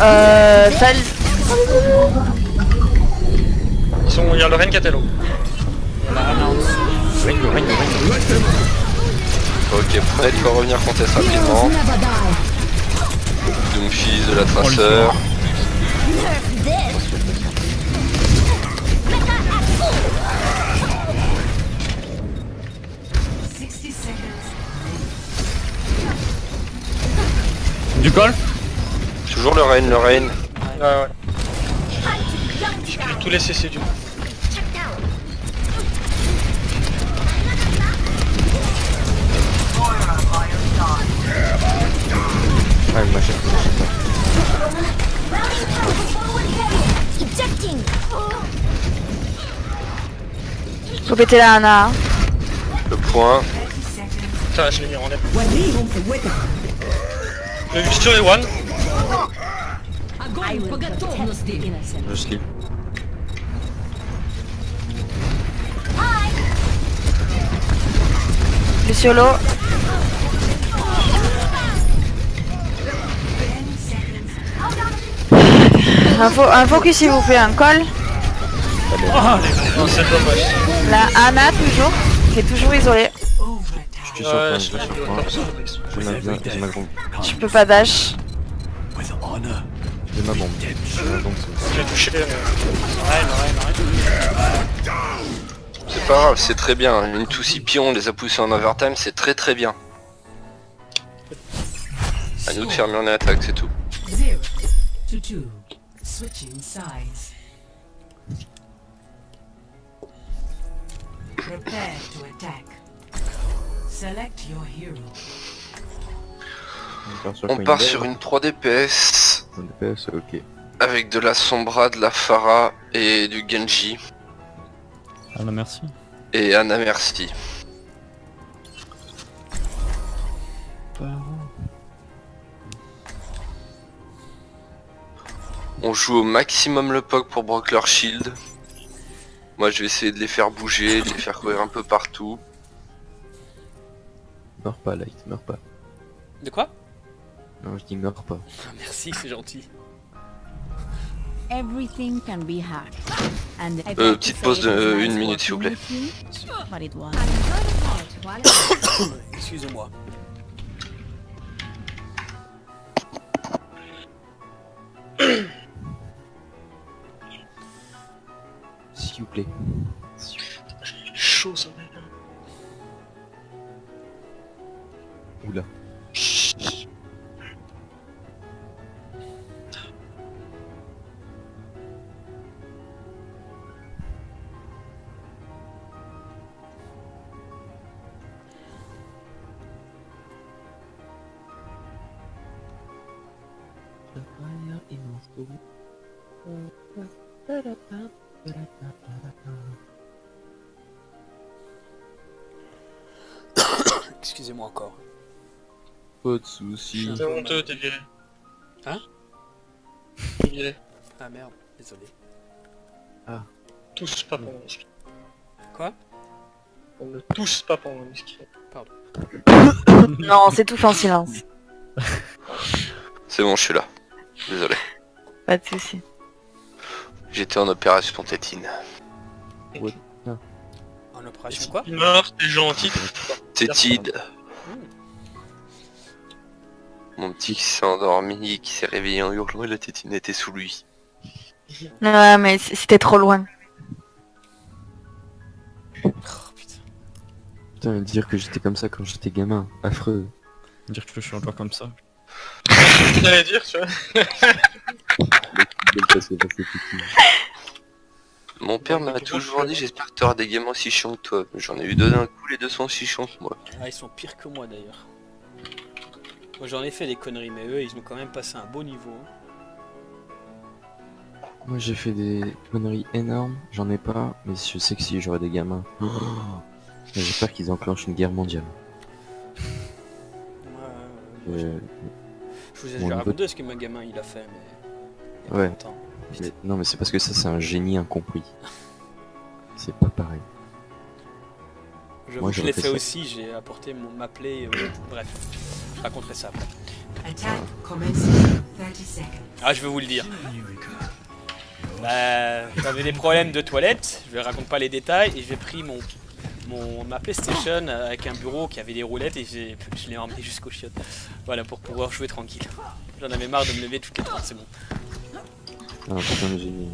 Ah, Salut. Il y a le Ren qui était low. la announce. Ok, prêt, il faut revenir contest rapidement. Doomfist, de la traceur. Du call. Toujours le Rein, Ouais. J'ai pris tous les CC du coup. Ah, il m'achète. Ejecting. Faut péter la Anna. Le point. Putain, je l'ai mis en net. Le 8 sur les one. I will protect the innocent. Je slip. Le solo. Un focus s'il vous plaît, un call. Non, c'est dommage. La Anna toujours, qui est toujours isolée. Je suis sur le point, Je je suis l'ai sur mis le au point. top sur le base. J'ai ma bombe. Je peux pas dash. J'ai ma bombe. J'ai touché. C'est pas grave, c'est très bien. Une Toussi Pion les a poussés en overtime, c'est très très bien. À nous de faire mieux en attaque, c'est tout. 0 to 2. Switching sides. Prepare to attack. Select your hero. On part sur une 3 DPS Une DPS, ok. avec de la Sombra, de la Pharah et du Genji. Ah, bah, merci. Et Anna Merci. On joue au maximum le POC pour broc leur shield. Moi je vais essayer de les faire bouger, de les faire courir un peu partout. Meurs pas, Light, meurs pas. De quoi? Non, je dis meurs pas. Ah, merci, c'est gentil. Everything can be hacked. And Petite pause de 1 minute s'il vous plaît. But it was. Excusez-moi. S'il vous plaît. Chaud ça. Oula. Excusez-moi encore. Pas de soucis. C'est honteux, t'es viré. Hein? T'es viré. Ah merde, désolé. Tous pas pendant le ski. Quoi? On ne tousse pas pendant le ski. Non, c'est tout en silence. C'est bon, je suis là. Désolé. Pas de soucis. J'étais en opération tétine. En opération quoi? Tu meurs, t'es gentil. Tétide. Mon petit qui s'est endormi, qui s'est réveillé en hurlant et la tétine était sous lui. Ouais, mais c'était trop loin. Oh putain. Putain, dire que j'étais comme ça quand j'étais gamin, affreux. Dire que je suis encore comme ça. J'allais dire, tu vois. Mon père m'a toujours dit, j'espère que t'auras des gamins aussi chiants que toi. J'en ai eu deux d'un coup, les deux sont aussi chiants que moi. Ah, ils sont pires que moi d'ailleurs. Moi j'en ai fait des conneries, mais eux ils ont quand même passé un beau niveau. Moi j'ai fait des conneries énormes, j'en ai pas, mais je sais que si j'aurais des gamins. J'ai peur qu'ils enclenchent une guerre mondiale. Moi, Euh, je vous ai mon déjà niveau- raconté ce que ma gamin il a fait, mais... il y a pas Ouais. longtemps. non mais c'est parce que ça c'est un génie incompris. C'est pas pareil. J'avoue Moi, que je j'aurais l'ai fait fait ça. aussi, j'ai apporté ma plaie, bref. Je raconterai ça après. Attack commencing 30 seconds. Ah, je vais vous le dire. Bah, j'avais des problèmes de toilette, je ne raconte pas les détails, et j'ai pris ma PlayStation avec un bureau qui avait des roulettes et je l'ai emmené jusqu'au chiottes. Voilà, pour pouvoir jouer tranquille. J'en avais marre de me lever toutes les 30 secondes. Ah putain de génie.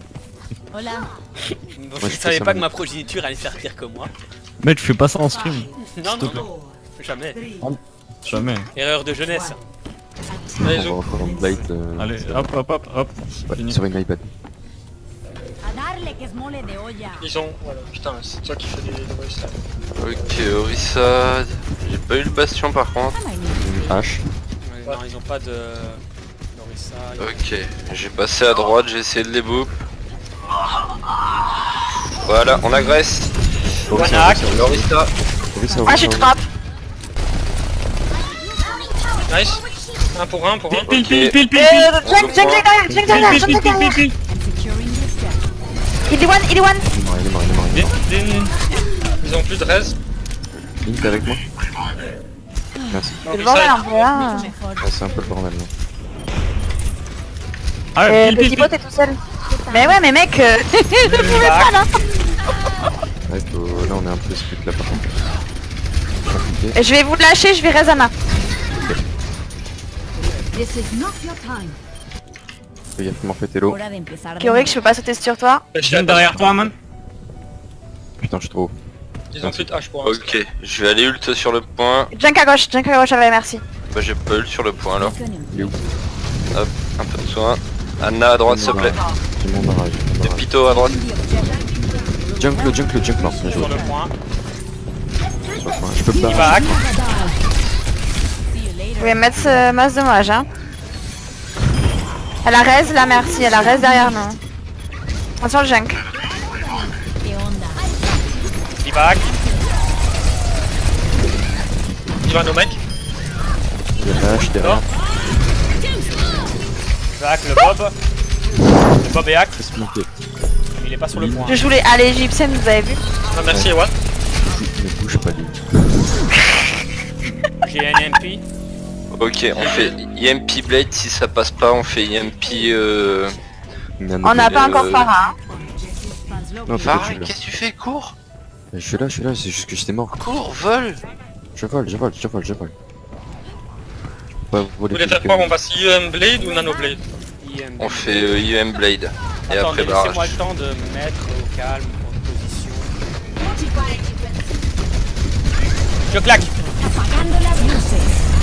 Hola. Bon, je je fais savais ça pas que maintenant. ma progéniture allait faire pire que moi. Mec, tu fais pas ça en stream. Non, te non, plaît. non, jamais. Jamais. Erreur de jeunesse. Allez, On zo. va refaire une blight Allez, hop. ouais, fini. sur une iPad. A darle que es mole de olla. Ils ont... Voilà, putain, c'est toi qui fais des voice là. Ok, Orisa. J'ai pas eu le bastion par contre. Une hache. Ouais, non, ils ont pas de... Norissa, Ok, j'ai passé à droite, j'ai essayé de les boop. Voilà, on agresse. Wanac. Orisa. Ah, je suis trap. Nice. Un pour un. Pile. Jungle derrière. I'm securing the step. Il est one. Il est mort. Ils ont plus de res. Link t'es avec moi. Merci. C'est le bordel un peu là. Ouais, c'est un peu le bordel là. Ah, Petit bot est tout seul. Mais ouais, mais mec, je pouvais pas là. Ouais, là on est un peu split là par contre. Compliqué. Et je vais vous lâcher, je vais Rezana. This is not your time. Fais gaffe, m'en fait Hello. Hora de empezar de Kiorix, nuevo. je peux pas sauter sur toi. Je Je viens derrière toi, man. Putain, je suis trop haut. Ils ont plus de hache pour l'instant. Ok, je vais aller ult sur le point. Junk à gauche, allez, merci. Bah j'ai pas ult sur le point alors. Il est où? Un peu de soin. Anna à droite s'il te plaît. J'ai mon barrage. Et Pito à droite. Junk mort, bien joué. sur le point. Sur le point. Je peux pas. Il va hack. Je vais mettre ce masse de mage, hein. Elle a res, là, merci, elle a res derrière nous. Attention le junk. ¿Qué onda? Il va hack. Il va nos mecs. Il y a la hache derrière. Il va hack le Bob. Le Bob est hack. Fais se monter. Il est pas sur le point. Je joue les... à l'égyptienne, vous avez vu? Ah, merci, Ewan. Ne bouge pas lui. J'ai un MP. Ok, on fait EMP Blade, si ça passe pas, on fait EMP On n'a pas encore Farah. Hein. Non, Farah, peut-être qu'est-ce que tu fais? Cours! je suis là, c'est juste que j'étais mort. Cours, vole! Je vole. Je peux pas Vous voler voulez plus faire que quoi? vous. On passe IEM Blade ou Nano Blade? IM. On fait EM Blade. Et Attendez, après barrage. laissez-moi le temps de me mettre au calme, en position. Je claque. Apagando las luces.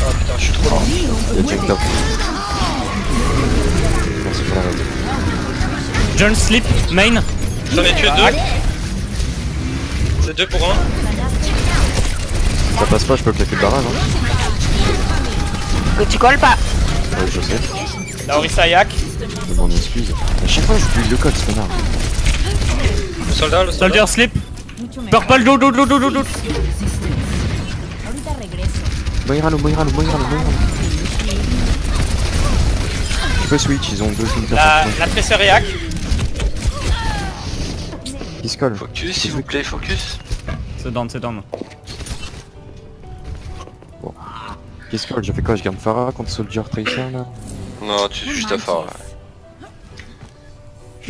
Ah putain, je suis trop lent. Il y a Junk top. Merci pour la raison. John Sleep, main. J'en ai tué deux. C'est 2 pour 1. Ça passe pas, je peux claquer le barrage. Hein. Que tu colles pas. Ouais, je sais. La Orisa Yak. Je m'en excuse. À chaque fois, j'oublie le code, ce connard. Le soldat, le soldat. Soldier slip. Purple do. Ahorita regreso. Moirano. Je peux switch, ils ont deux films. La Tracer Yak. Qui se colle. Focus, s'il vous plaît, focus. C'est down. Qui se colle, je fais quoi? Je garde Farah contre Soldier Tracer là? Non, tu es juste à Farah.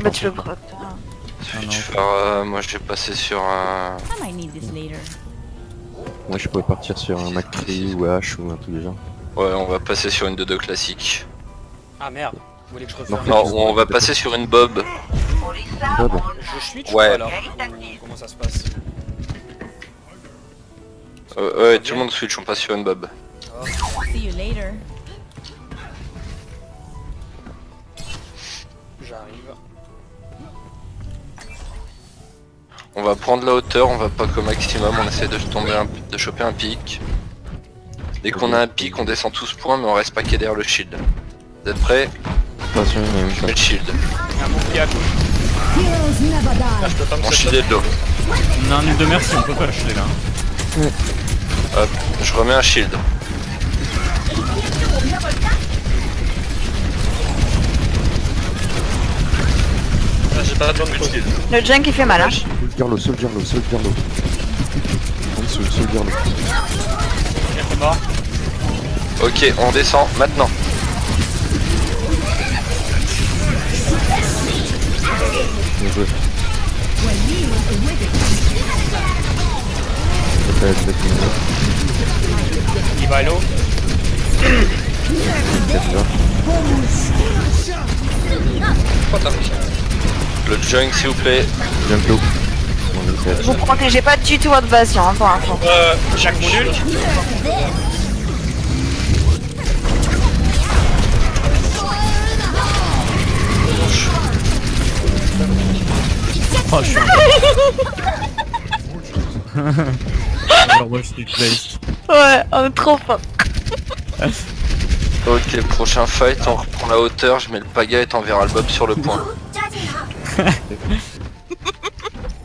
Bah tu le protes. Moi, je vais passer sur un... I might need this later. Moi je pourrais partir sur un McCree ou H ou un truc du genre. Ouais, on va passer sur une 2-2 classique. Ah merde. Vous voulez que je Non, refasse Non, on va passer sur une Bob. Bob. Je switch Ouais. ou alors ou comment ça se passe? Ouais, tout le monde switch, on passe sur une Bob. See you later. J'arrive. On va prendre la hauteur, on va pas qu'au maximum, on essaie de choper un pic. Dès qu'on a un pic, on descend tous points, mais on reste pas derrière le shield. Vous êtes prêts? Attention, il y a même Je mets le shield. Il y a un monkey à gauche. Ah, je peux pas me Mon setup. shield est de l'eau. On a un nul de merci, on peut pas lâcher là. Hop, je remets un shield. Ah, j'ai pas besoin de poser. Le junk il fait mal hein. Soldier low. En dessous, Soldier low. Il est mort. Ok, on descend maintenant. Bien joué. Il va à l'eau. Le junk, s'il vous plaît. Jump low. Vous protégez pas du tout votre patient hein, pour l'instant. Chaque module. Oh, je suis Overwatch replaced. Ouais, on est trop fort. Ok, prochain fight, on reprend la hauteur, je mets le paga et t'enverras le bob sur le point.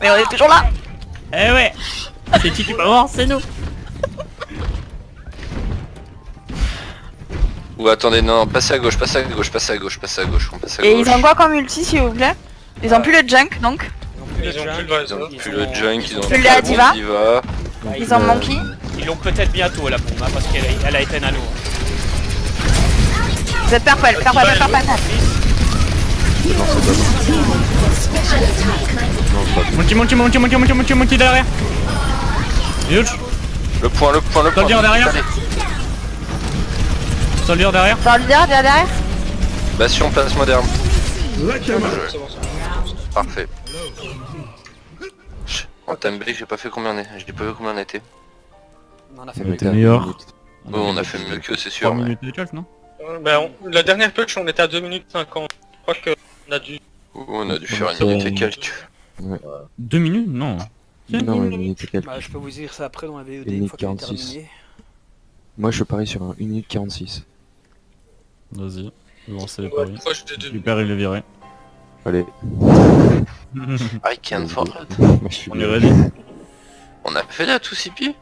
Mais on est toujours là. Eh ouais. C'est qui va voir? C'est nous. Ou attendez, non, passez à gauche, on passe à Et gauche. ils ont quoi comme ulti s'il vous plaît? Ils ont plus le junk donc. Ils ont plus le Ils ont visor. plus le junk, ils ont Plus plus la la diva. diva. Ils ont monkey. Ils l'ont peut-être bientôt la bombe hein, parce qu'elle a été nano. Vous êtes purple. Monkey derrière. Huge. Le point. Soldier derrière. Soldier derrière. Soldier derrière. Bastion, place moderne. C'est bon. Parfait. En time break, j'ai pas vu combien on était. On en a fait On mieux. était meilleur. Oh, on a fait mieux que c'est 3 sûr. Mais... minutes de chat, non? La dernière push, on était à 2 minutes 50. Je crois qu'on a dû... Oh, on a dû faire une minute et quelques. 2 minutes? Non. Non, une minute et quelques. Bah, je peux vous dire ça après dans la VOD Une une fois qu'elle est 46. terminée. Moi je parie sur un 1 minute 46. Vas-y. Bon, c'est les paris. Proche de 2 minutes. Super, il est viré. Allez. I can't forget. Moi, je suis On est ready. On a fait la 2CP?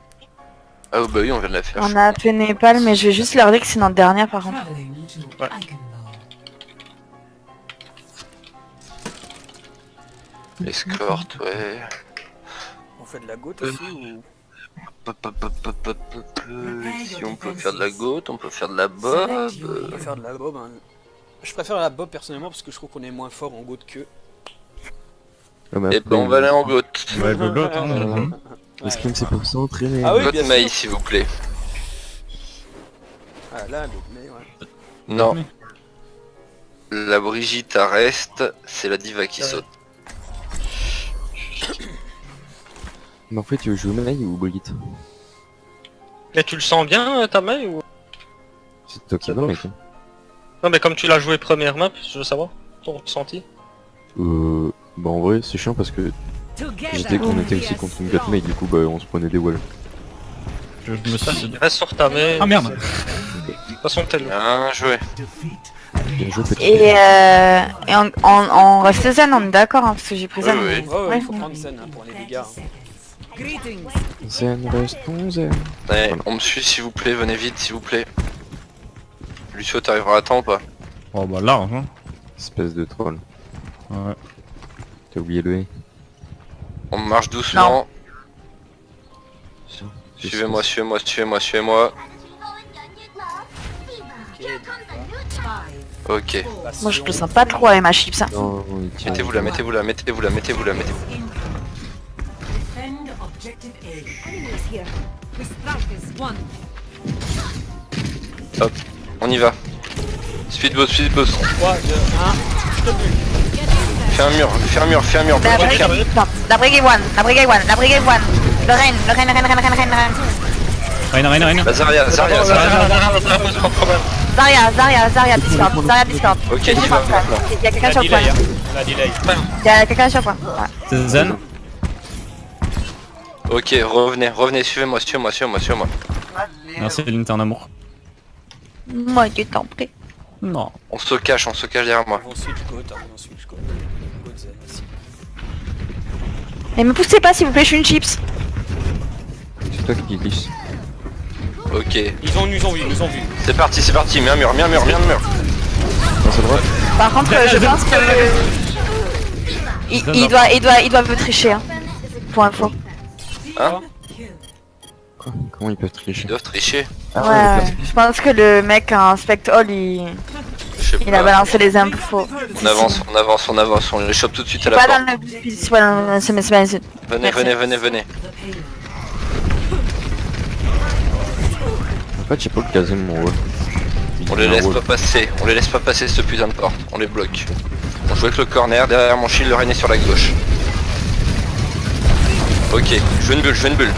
Ah bah oui, on vient de la faire. On a fait Népal mais je vais juste leur dire que c'est notre dernière par contre. Traveling to Ouais. Iconlore. Escorte, ouais. On fait de la goutte aussi ou... Si on peut faire de la goutte, on peut faire de la bob. On peut faire de la bob hein. Je préfère la bob personnellement parce que je trouve qu'on est moins fort en goutte que... Et ben on va aller en goutte. Ouais, go go. L'escrime c'est pour s'entraîner. Ah oui, Goutte bien sûr. maïs s'il vous plaît. Ah là, mais ouais. Non. La Brigitte reste, c'est la diva qui saute. Mais en fait tu veux jouer Maï ou Brigitte? Mais tu le sens bien ta main ou... C'est toi qui vois mec. Non mais comme tu l'as joué première map, je veux savoir ton ressenti. Bah en vrai c'est chiant parce que j'étais qu'on était aussi contre une Godmate, du coup bah on se prenait des walls. Je me suis... Reste sur ta main. Ah merde. De toute façon t'es là. Bien joué. Bien joué, petit. Et on reste zen, on est d'accord, hein, parce que j'ai pris zen. Oui, mais- Ouais, Ouais. il faut prendre zen hein, pour les dégâts. hein. Greetings. Zen, restons zen. Allez, on me suit s'il vous plaît, venez vite s'il vous plaît. Lucio, t'arriveras à temps ou pas? Oh bah large, hein. Espèce de troll. Ouais. T'as oublié le E. On marche doucement. Suivez-moi, Let's suivez-moi, suivez-moi, suivez-moi. Ok. Moi je le sens pas trop avec ma chips. Hein. Non, il tient. Mettez-vous là, mettez-vous là, mettez-vous là, mettez-vous là, mettez-vous. Defend objective A. We strike as one. On y va. Speedboat, speedboat. 3, 2, 1. Fais un mur, fais un mur, fais un mur. La bloquez le brigade, cap. non, la brigade one, la brigade one, la brigade one. Le Reine, le Reine, Reine, Reine, Reine, Reine, Reine. Reine. La Zarya, Zarya, Zarya. Pose pas de problème. Zarya, Discord, Zarya, Discord. Ok, il va maintenant. Il y a quelqu'un La sur le point. delay, hein. La delay. Il y a quelqu'un sur le point. Ouais. C'est zen. Ok, revenez, revenez, suivez-moi, suivez-moi, suivez-moi, suivez-moi. Merci l'interne amour. Moi, tu t'en prie. Non. On se cache derrière moi. Ils vont switch goat, hein, ils vont switch goat. Goat zen aussi. Mais me poussez pas s'il vous plaît, je suis une chips. C'est toi qui glisse. Ok, Ils ont vu, ils ont vu. c'est parti, mets un mur, mets un mur, mets un mur. Non, c'est droit. Par contre, je pense que... Il doit me tricher, hein. Pour info. Hein? Quoi? Comment ils peuvent tricher? Ils doivent tricher. Ouais, je pense que le mec en spect hall, il Je sais a pas. balancé les infos. On avance, on avance, on avance, on les chope tout de suite à la Pas porte. dans le... C'est pas dans le... C'est pas... Venez, Merci. venez, venez, venez. En fait, j'ai pas le casé de mon rôle. On les laisse pas passer, on les laisse pas passer ce putain de porte, on les bloque. On joue avec le corner, derrière mon shield, le Reine est sur la gauche. Ok, je veux une bulle, je veux une bulle.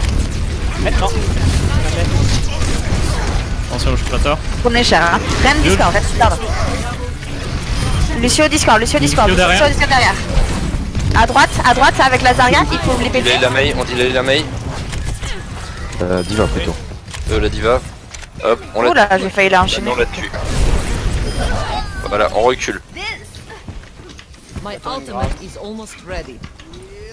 Maintenant. Attention au shooter. Prenez cher, hein. Rien de Discord, rien de Discord. Lucio Discord, Lucio Discord, Lucio derrière. Lucio Discord derrière. À droite, avec la Zarya, il faut les On péter. delay la Mei, on delay la Mei. Diva plutôt. La diva. Hop, on la Oula, j'ai failli la enchaîner. on la tue. Voilà, on recule. My ultimate is almost ready.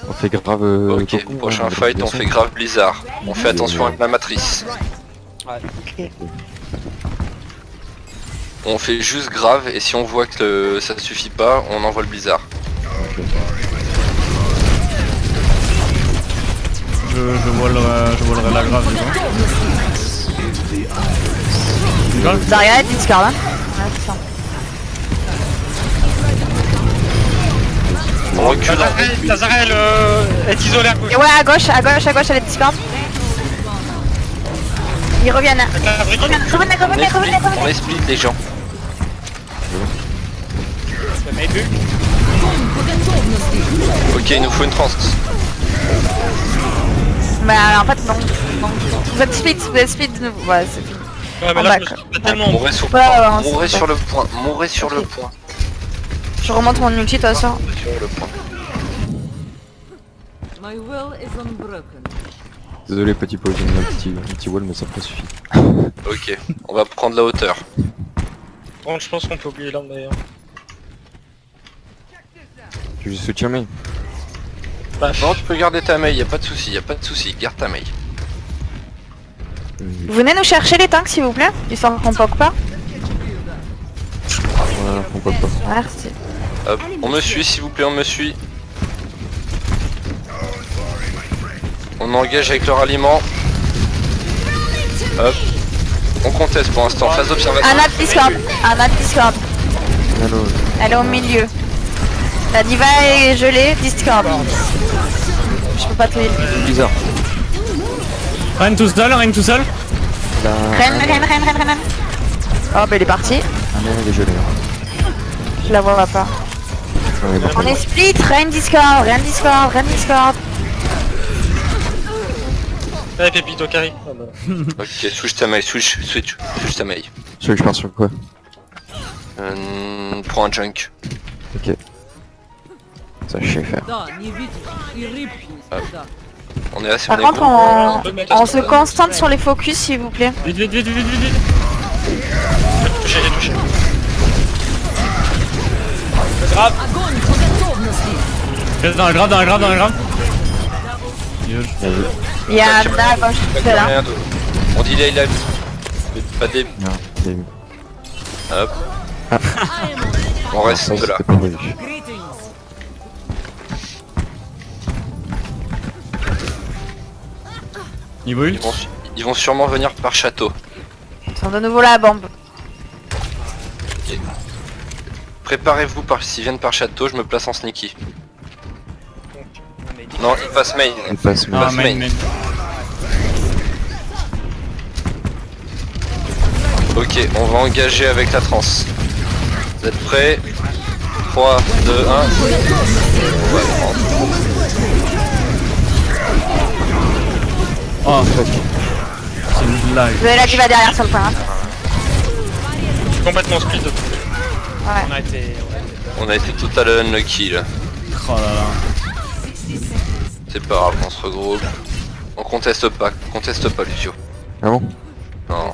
On fait grave. Ok, cocon, prochain hein, fight, on fait grave blizzard. On fait attention avec la matrice. Ok. On fait juste grave et si on voit que ça suffit pas, on envoie le blizzard. Je volerai la grave du coup. Zarya et Discord, hein. Ouais, c'est ça. On recule. Lazarel est isolé à gauche. Et ouais, à gauche, elle est Discord. Ils reviennent. Revenez. On les split les gens. Le mec vu. Ok, il nous faut une trans. Mais en fait, non. Vous êtes split de nouveau. Ouais, c'est fini. Ouais, mais En là, bas, je me suis tellement... Mourez sur le Ouais, ouais, point. on Mourez se- sur le point. Mourez sur le point. Je remonte mon ulti de toute façon. Sur le point. My will is unbroken. Désolé, petit pot, j'ai mis un petit wall, mais ça pas suffit. Ok, on va prendre la hauteur. Bon, je pense qu'on peut oublier l'arme d'ailleurs. Je soutiens mais. Bah, Non, tu peux garder ta mail, y a pas de souci, y a pas de souci, garde ta mail. Vous venez nous chercher les tanks s'il vous plaît, histoire qu'on poque pas. Voilà, on peut pas. Merci. Hop, on me suit s'il vous plaît, on me suit. On engage avec le ralliement. Hop. On conteste pour l'instant, phase d'observation. Anna Discord. Hello. Elle est au milieu. La diva est gelée, Discord. Je peux pas te les... Bizarre. Reine tout seul. Reine. Oh bah il est parti. Ah non, il est gelé. Hein. Je la vois pas. Ouais, bon. On est split, Reine Discord. ouais, Pépito carry. Ah, bah. Ok, switch ta mail, switch ta mail. Je pars sur quoi? Prends un junk. Ok. Ça, je sais faire. Da, nie widzisz. I ryb. Ah. Da. On est assez Par contre, on se concentre sur les focus s'il vous plaît. Vite. J'ai touché. Grave. Reste dans la grave, dans la grave, dans la grave. Huge. Il y a Anna à gauche, c'est là. Rien d'autre. On dit là, il a pas des... Non, j'ai vu. Hop. On reste là. C'était pas prévu. Niveau ult. Ils vont sûrement venir par château. Ils sont de nouveau là, bombe. Préparez-vous s'ils viennent par château, je me place en sneaky. Mais Non, ils passent main. Il passe, mais Ah, passe main, main. main. Ok, on va engager avec la trance. Vous êtes prêts? 3, 2, 1. On va prendre. Oh fuck. C'est une blague. Vous avez la diva derrière sur le point. Hein. Je suis complètement split de tout. on a été... On a été total unlucky là. Oh là là. C'est pas grave, on se regroupe. On conteste pas Lucio. Ah bon? Non.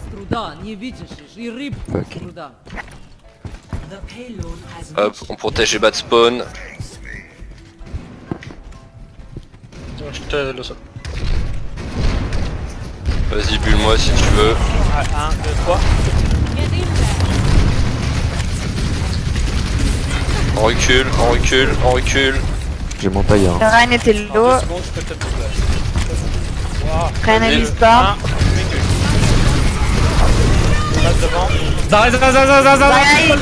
Fuck. The payload has Hop, on protège les bas de spawn. Je te le saute. Vas-y, bulle-moi si tu veux. 1, 2, 3. On recule, on recule, on recule. J'ai mon tailleur. Le Ryan était En 2 low. secondes, je peux te flash. Wow. Ryan Vas-y. n'avise pas. On passe devant. Zara, Zara, Zara, Zara, Zara. Ryan, il est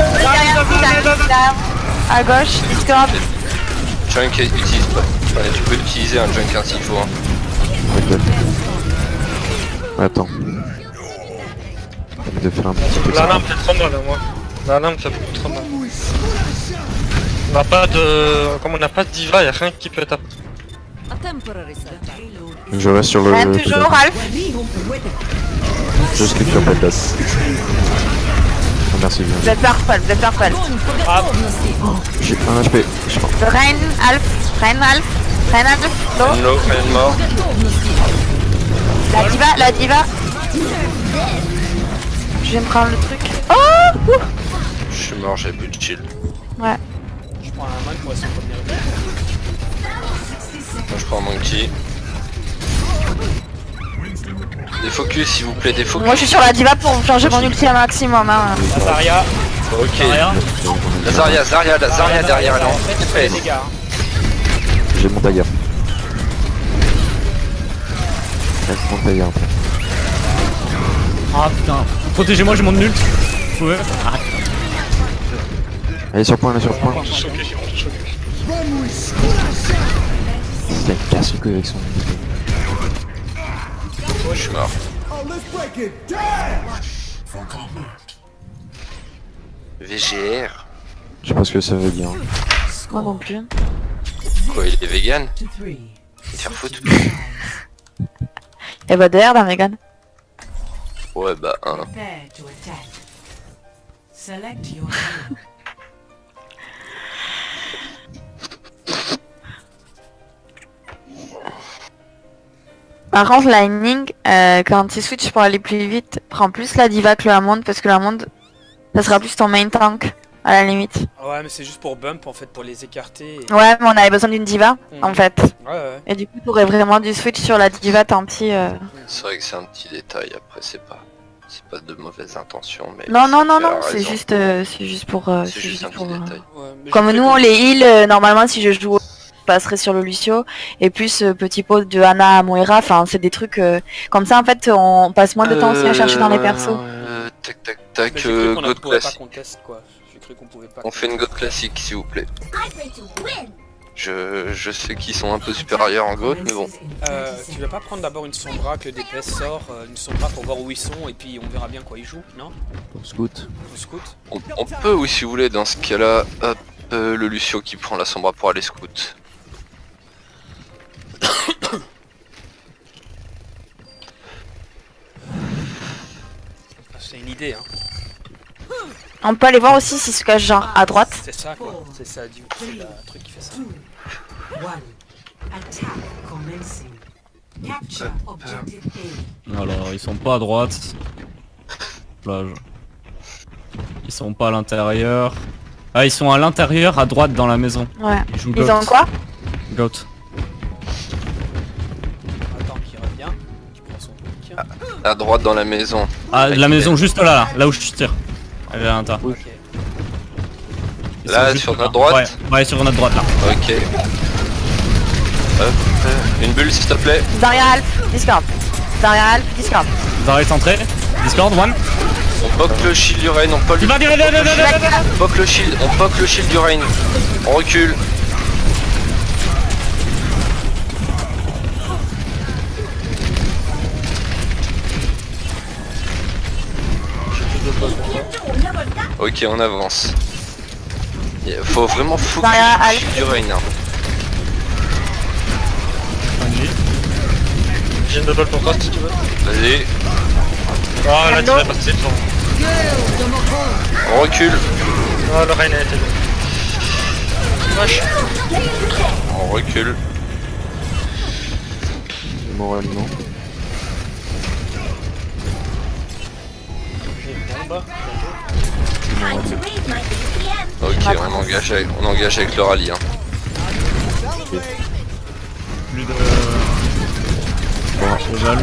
derrière. À gauche, Discord. Junk utilise pas. Enfin, tu peux utiliser un junk hein, s'il faut. Hein. T'inquiète. Attends. J'ai de faire un petit peu La ça. lame fait trop mal, moi. La lame fait beaucoup trop mal. On n'a pas de... Comme on n'a pas de diva, y'a rien qui peut taper. Je reste sur le... Ryan toujours, Ralph. Je clique sur Peldas. Ah, merci bien. Vous êtes purple, vous êtes purple. J'ai un HP. Je suis mort. Le Ryan, Alf. Ryan, Alf. Ryan, Alf. Low. Hello, rien de mort. La diva. Je vais me prendre le truc. Oh ouh. Je suis mort, j'ai plus de shield. Ouais. Je prends un manque pour essayer de revenir. Moi je prends un monkey. Des focus s'il vous plaît, des focus. Moi je suis sur la diva pour changer mon ulti à maximum. Hein. La Zarya. Ok. Zarya. La Zarya derrière elle. Fais les dégâts. J'ai mon tailleur. Reste mon tailleur. Ah putain. Protégez-moi, j'ai mon ult. Ouais. Ah, Allez sur point, allez sur point. Je suis choqué, je suis choqué. Il casse le cul avec son... Je suis mort. VGR. Je sais pas ce que ça veut dire. Moi non plus. Quoi, il est vegan? to 3. Faire foutre. Et bah derrière dans Megan. Ouais bah un. Prepare to attack. Select your hero. Par contre, Lightning, quand il switch pour aller plus vite, prend plus la diva que la monde parce que la monde, ça sera plus ton main tank à la limite. Ouais, mais c'est juste pour bump en fait, pour les écarter. Et... Ouais, mais on avait besoin d'une diva en fait. Ouais, ouais. Et du coup, t'aurais vraiment dû switch sur la diva tant pis. C'est vrai que c'est un petit détail, après c'est pas de mauvaises intentions mais... Non, non, non, tu as non, raison. c'est juste pour. C'est juste un petit détail. Ouais, mais Comme j'ai nous, fait on les heal, normalement, si je joue, je passerai sur le Lucio. Et plus petit pot de Ana à Moira, enfin, c'est des trucs comme ça, en fait, on passe moins de temps aussi à chercher dans les persos. Tac tac Mais tac, j'ai cru qu'on ne God pouvait pas classique. contest quoi. J'ai cru qu'on pouvait pas. On fait une God classique s'il vous plaît. I'm ready to win. Je sais qu'ils sont un peu supérieurs en God mais bon. Tu vas pas prendre d'abord une Sombra que le DPS sort, une Sombra pour voir où ils sont et puis on verra bien quoi ils jouent, non? Pour scout. On scout. On peut oui si vous voulez dans ce cas là, hop, le Lucio qui prend la Sombra pour aller scout. C'est une idée hein. On peut aller voir aussi s'ils se cachent genre à droite. C'est ça quoi. C'est ça, c'est le truc qui fait ça. 2, 1. Attack commencing. Capture objective A. alors, ils sont pas à droite. Plage. Ils sont pas à l'intérieur. Ah, ils sont à l'intérieur, à droite dans la maison. Ouais. Ils jouent Ils Goat. ont quoi? Goat. Attends qu'il revient. Qui prend son pic. À droite dans la maison. Ah, Avec la les- maison juste là où je tire. Elle est à l'intérieur. Ok. Ils Là, sont juste sur là. notre droite. Ouais, sur notre droite là. Ok. Hop. Une bulle s'il te plaît. Zarya Alph, Discord. Zarya Alph, Discord. Zarya est centré. Discord, one. On poke le shield du Rain, on poke Il va dire, on poke le shield, on poke le shield du Rain. On recule. Ok, on avance. Il faut vraiment focus Zarya, le Alpha. shield du Rain. Hein. J'ai une double pour toi si tu veux. Vas-y, Ah là tu Hello. vas passer devant. on recule. Ah le Rain a été bon. Wesh. On recule. Moralement. J'ai une bombe. Time to raise my ATM. Ok, on engage avec le rallye. Hein. Plus de. Bon, Cheval.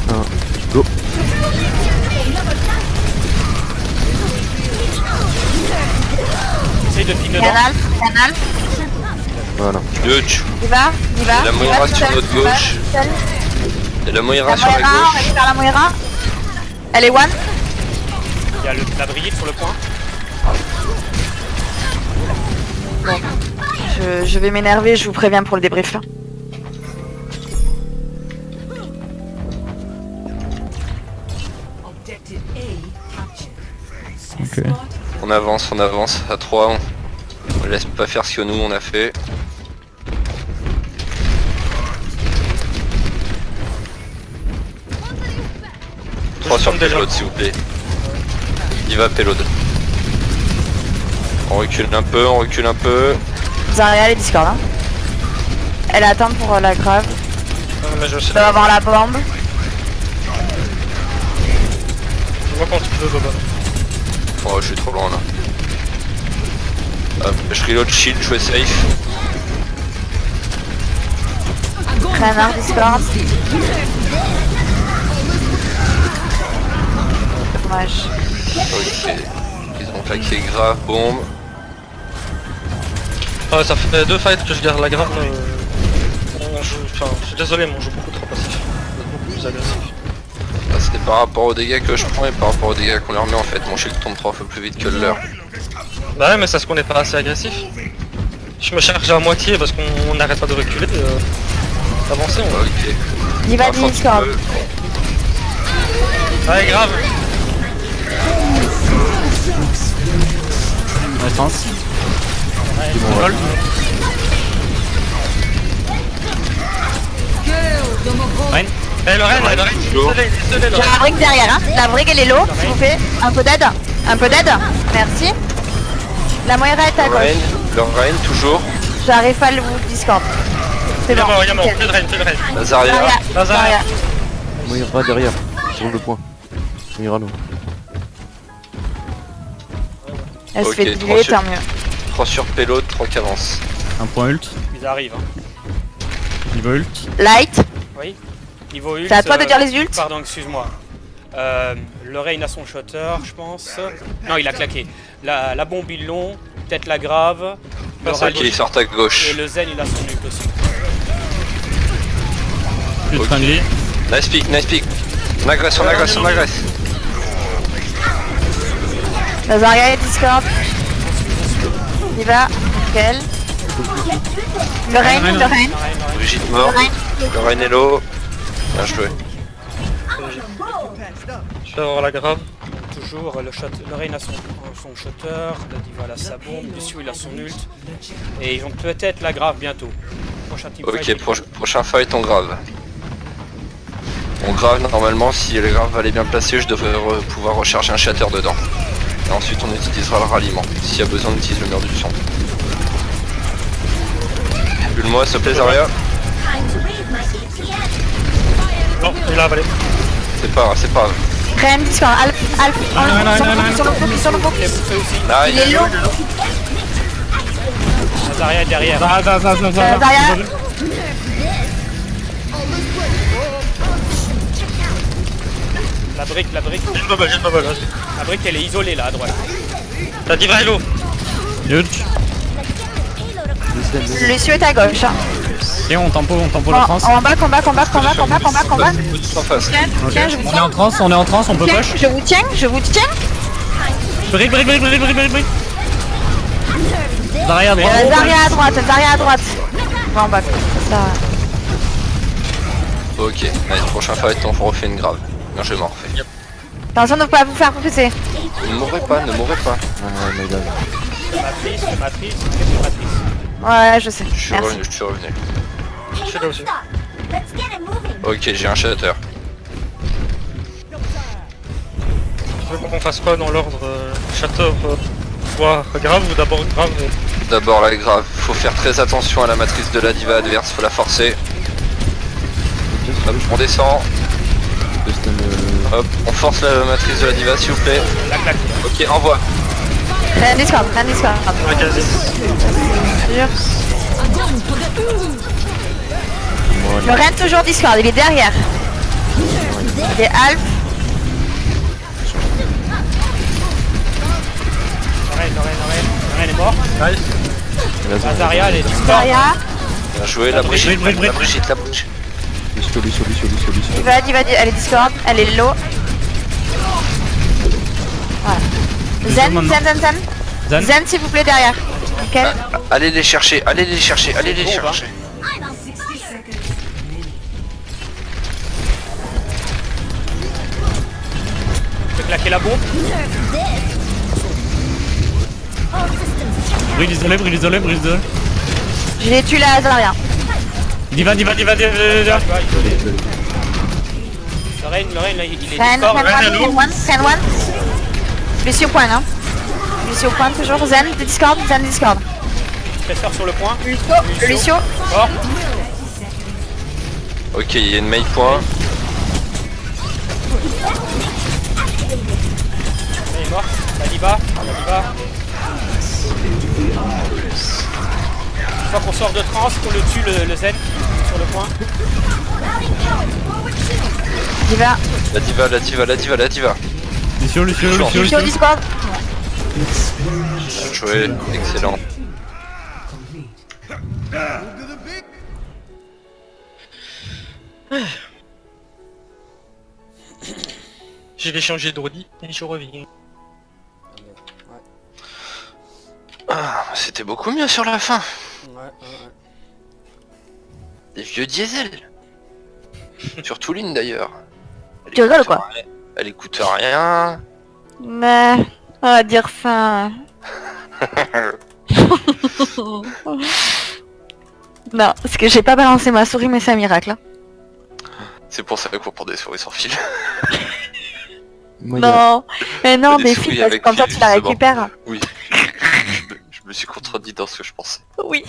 1, go. Essaye de ping dedans. Canal, Canal. Voilà. Dutch. Il va, il va. Et la il Moira va tout sur seul, notre il va gauche. tout seul. Et la Moira La sur la Moira, on gauche. récupère la Moira. Elle est one. Il y a la brillette sur le point. Je vais m'énerver, je vous préviens pour le débrief. Objective A captured. Ok. Escort On avance à 3. On laisse pas faire ce que nous on a fait. Trois sur Déjà. payload s'il vous plaît. Il va payload. On recule un peu, on recule un peu. Zarya, elle est Discord. Hein. Elle attend pour la grave. Ah, mais je sais. Elle doit avoir la bombe. Je vois quand tu peux Boba. Oh je suis trop loin là. Hop, je reload shield, je suis safe. Renard, Discord. Dommage. Ok. Ils ont claqué grave, bombe. Ah, ça fait 2 fights que je garde la grave. On joue... Enfin, je suis désolé mais on joue beaucoup trop passif. On est beaucoup plus agressif. Bah, c'est par rapport aux dégâts que je prends et par rapport aux dégâts qu'on leur met en fait. Mon shield tombe 3 fois plus vite que le leur. Bah ouais mais c'est parce qu'on n'est pas assez agressif. Je me charge à moitié parce qu'on n'arrête pas de reculer. Avancer on va. Ok. Il va Ah, faut un petit Discord. peu. Ouais grave. Restance. Gold. Reine. Eh le Rain, le Rain, Toujours. désolé le J'ai Rain. la brique derrière. Hein. La brique, elle est low. S'il vous plaît. Un peu d'aide. Un peu d'aide. Merci. La Moira est à gauche. Le Rain, toujours. J'arrive pas à le Discord. C'est bon. Il y a mort, Nickel. plus de Rain, plus de Rain. La Zarya. Zarya. Zarya. Zarya. Moira derrière. Sur le point. Moira non. Elle se Ok, fait trop diluer, sûr. tant mieux. 3 sur payload, 3 qui avancent. Un point ult. Ils arrivent. Hein. Niveau ult. Light. Oui. Niveau ult. C'est à toi de dire les ults. Pardon, excuse-moi. Le Rain a son shotter, je pense. Non, il a claqué. La bombe, ils l'ont. Peut-être la grave. Le Ok, rallye. ils sortent à gauche. Et le Zen, il a son ult aussi. Plus de Ok. friendly. Nice pick. On agresse, on agresse, on agresse. La Zarya est Discord. Il va. Nickel. Le Rain, Rain, le Rain. Rain. Brigitte Le mort. Rain. Le Rain est low. Bien joué. Je vais avoir la grave. Toujours, le Rain a son shotter. La Diva a sa bombe. Dessus, il a son ult. Et ils ont peut-être la grave bientôt. Prochain team Ok, fight, prochain fight, on grave. On grave normalement, si le grave va aller bien placé, je devrais pouvoir recharger un shatter dedans. Et ensuite on utilisera le ralliement. S'il y a besoin, on utilise le mur du son. Bulle-moi s'il te plaît Zarya. Time to raise my ATM. Non, il a avalé. C'est pas grave, c'est pas grave. Ren, Discord, Alpha, sur le focus. Je l'ai bouffé aussi. Il est long. Zarya est derrière. Zarya. La brique. J'ai une bubble, vas-y. La brique, elle est isolée là à droite. T'as dit Vilo. Huge. Lucio est à gauche. Hein. Ok, on tempo la France. En bas, combat. En face. Ok. Tiens, je vous On est tiens. en transe, on peut Tiens, push. je vous tiens. Brick. Zarya à droite. Zarya à droite. Bon, bah, ça. Ok, nice, prochain fight, on refait une grave. Non, je m'en refais. Attention de ne pas vous faire pousser. Ne mourrez pas. Ah my god. Matrice. Ouais, je sais. Je suis Merci. revenu, je suis revenu. Je suis là aussi. Let's get it moving. Ok, j'ai un shatter. Tu veux qu'on fasse quoi dans l'ordre Shatter, voire grave ou d'abord grave D'abord la grave, faut faire très attention à la matrice de la diva adverse, faut la forcer. Hop, on descend, hop, on force la matrice de la diva s'il vous plaît. La claque. Ok, envoie. Ren Discord. Ouais, quasi. Le Ren toujours Discord, il est derrière. Il est Alpha. Lorraine est mort. Nice. Zarya, elle est Discord. Zarya. Bien joué, la Brigitte, Brigitte. la Brigitte. Lucio. Il va, elle est Discord, elle est low. Voilà. Maintenant. Zen. Zen s'il vous plaît derrière. Nickel. Allez les chercher. Bon, bah. I'm on 60 60 seconds. seconds remaining. Je vais claquer la bombe. All systems check. Brick isolé. Je l'ai tué là, Zarya. Diva. Tu vois, Lorraine, là, il est Ren Discord. one. Lucio point, hein. Lucio point toujours. Zen Discord. Presseur sur le point. Lucio. Mort. Ok, il y a une make point. Elle est morte. La diva. Une fois qu'on sort de transe, qu'on le tue le zen sur le point. Diva. La diva. Lucio. Lucio Discord. Bien joué, excellent. Je vais changer d'ordi et je reviens. Ah, c'était beaucoup mieux sur la fin. Des vieux diesel. Surtout Lynn d'ailleurs. Elle Tu rigoles écoute quoi? rien. Elle écoute rien. Mais on va dire ça. Non, parce que j'ai pas balancé ma souris, mais c'est un miracle. Hein. C'est pour ça qu'on prend des souris sans fil. Moi, il y a- Non, mais non, Des des souris filles, parce que avec comme ça fil, tu la justement. récupères. Oui. je me suis contredit dans ce que je pensais. Oui.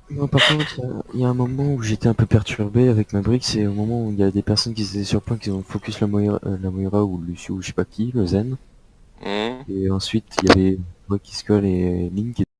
Moi, par contre, il y a un moment où j'étais un peu perturbé avec ma brique, c'est au moment où il y a des personnes qui étaient sur point, qui ont focus la Moira ou Lucio ou je sais pas qui, le Zen. Hmm. Et ensuite, il y avait moi qui Skull et Link qui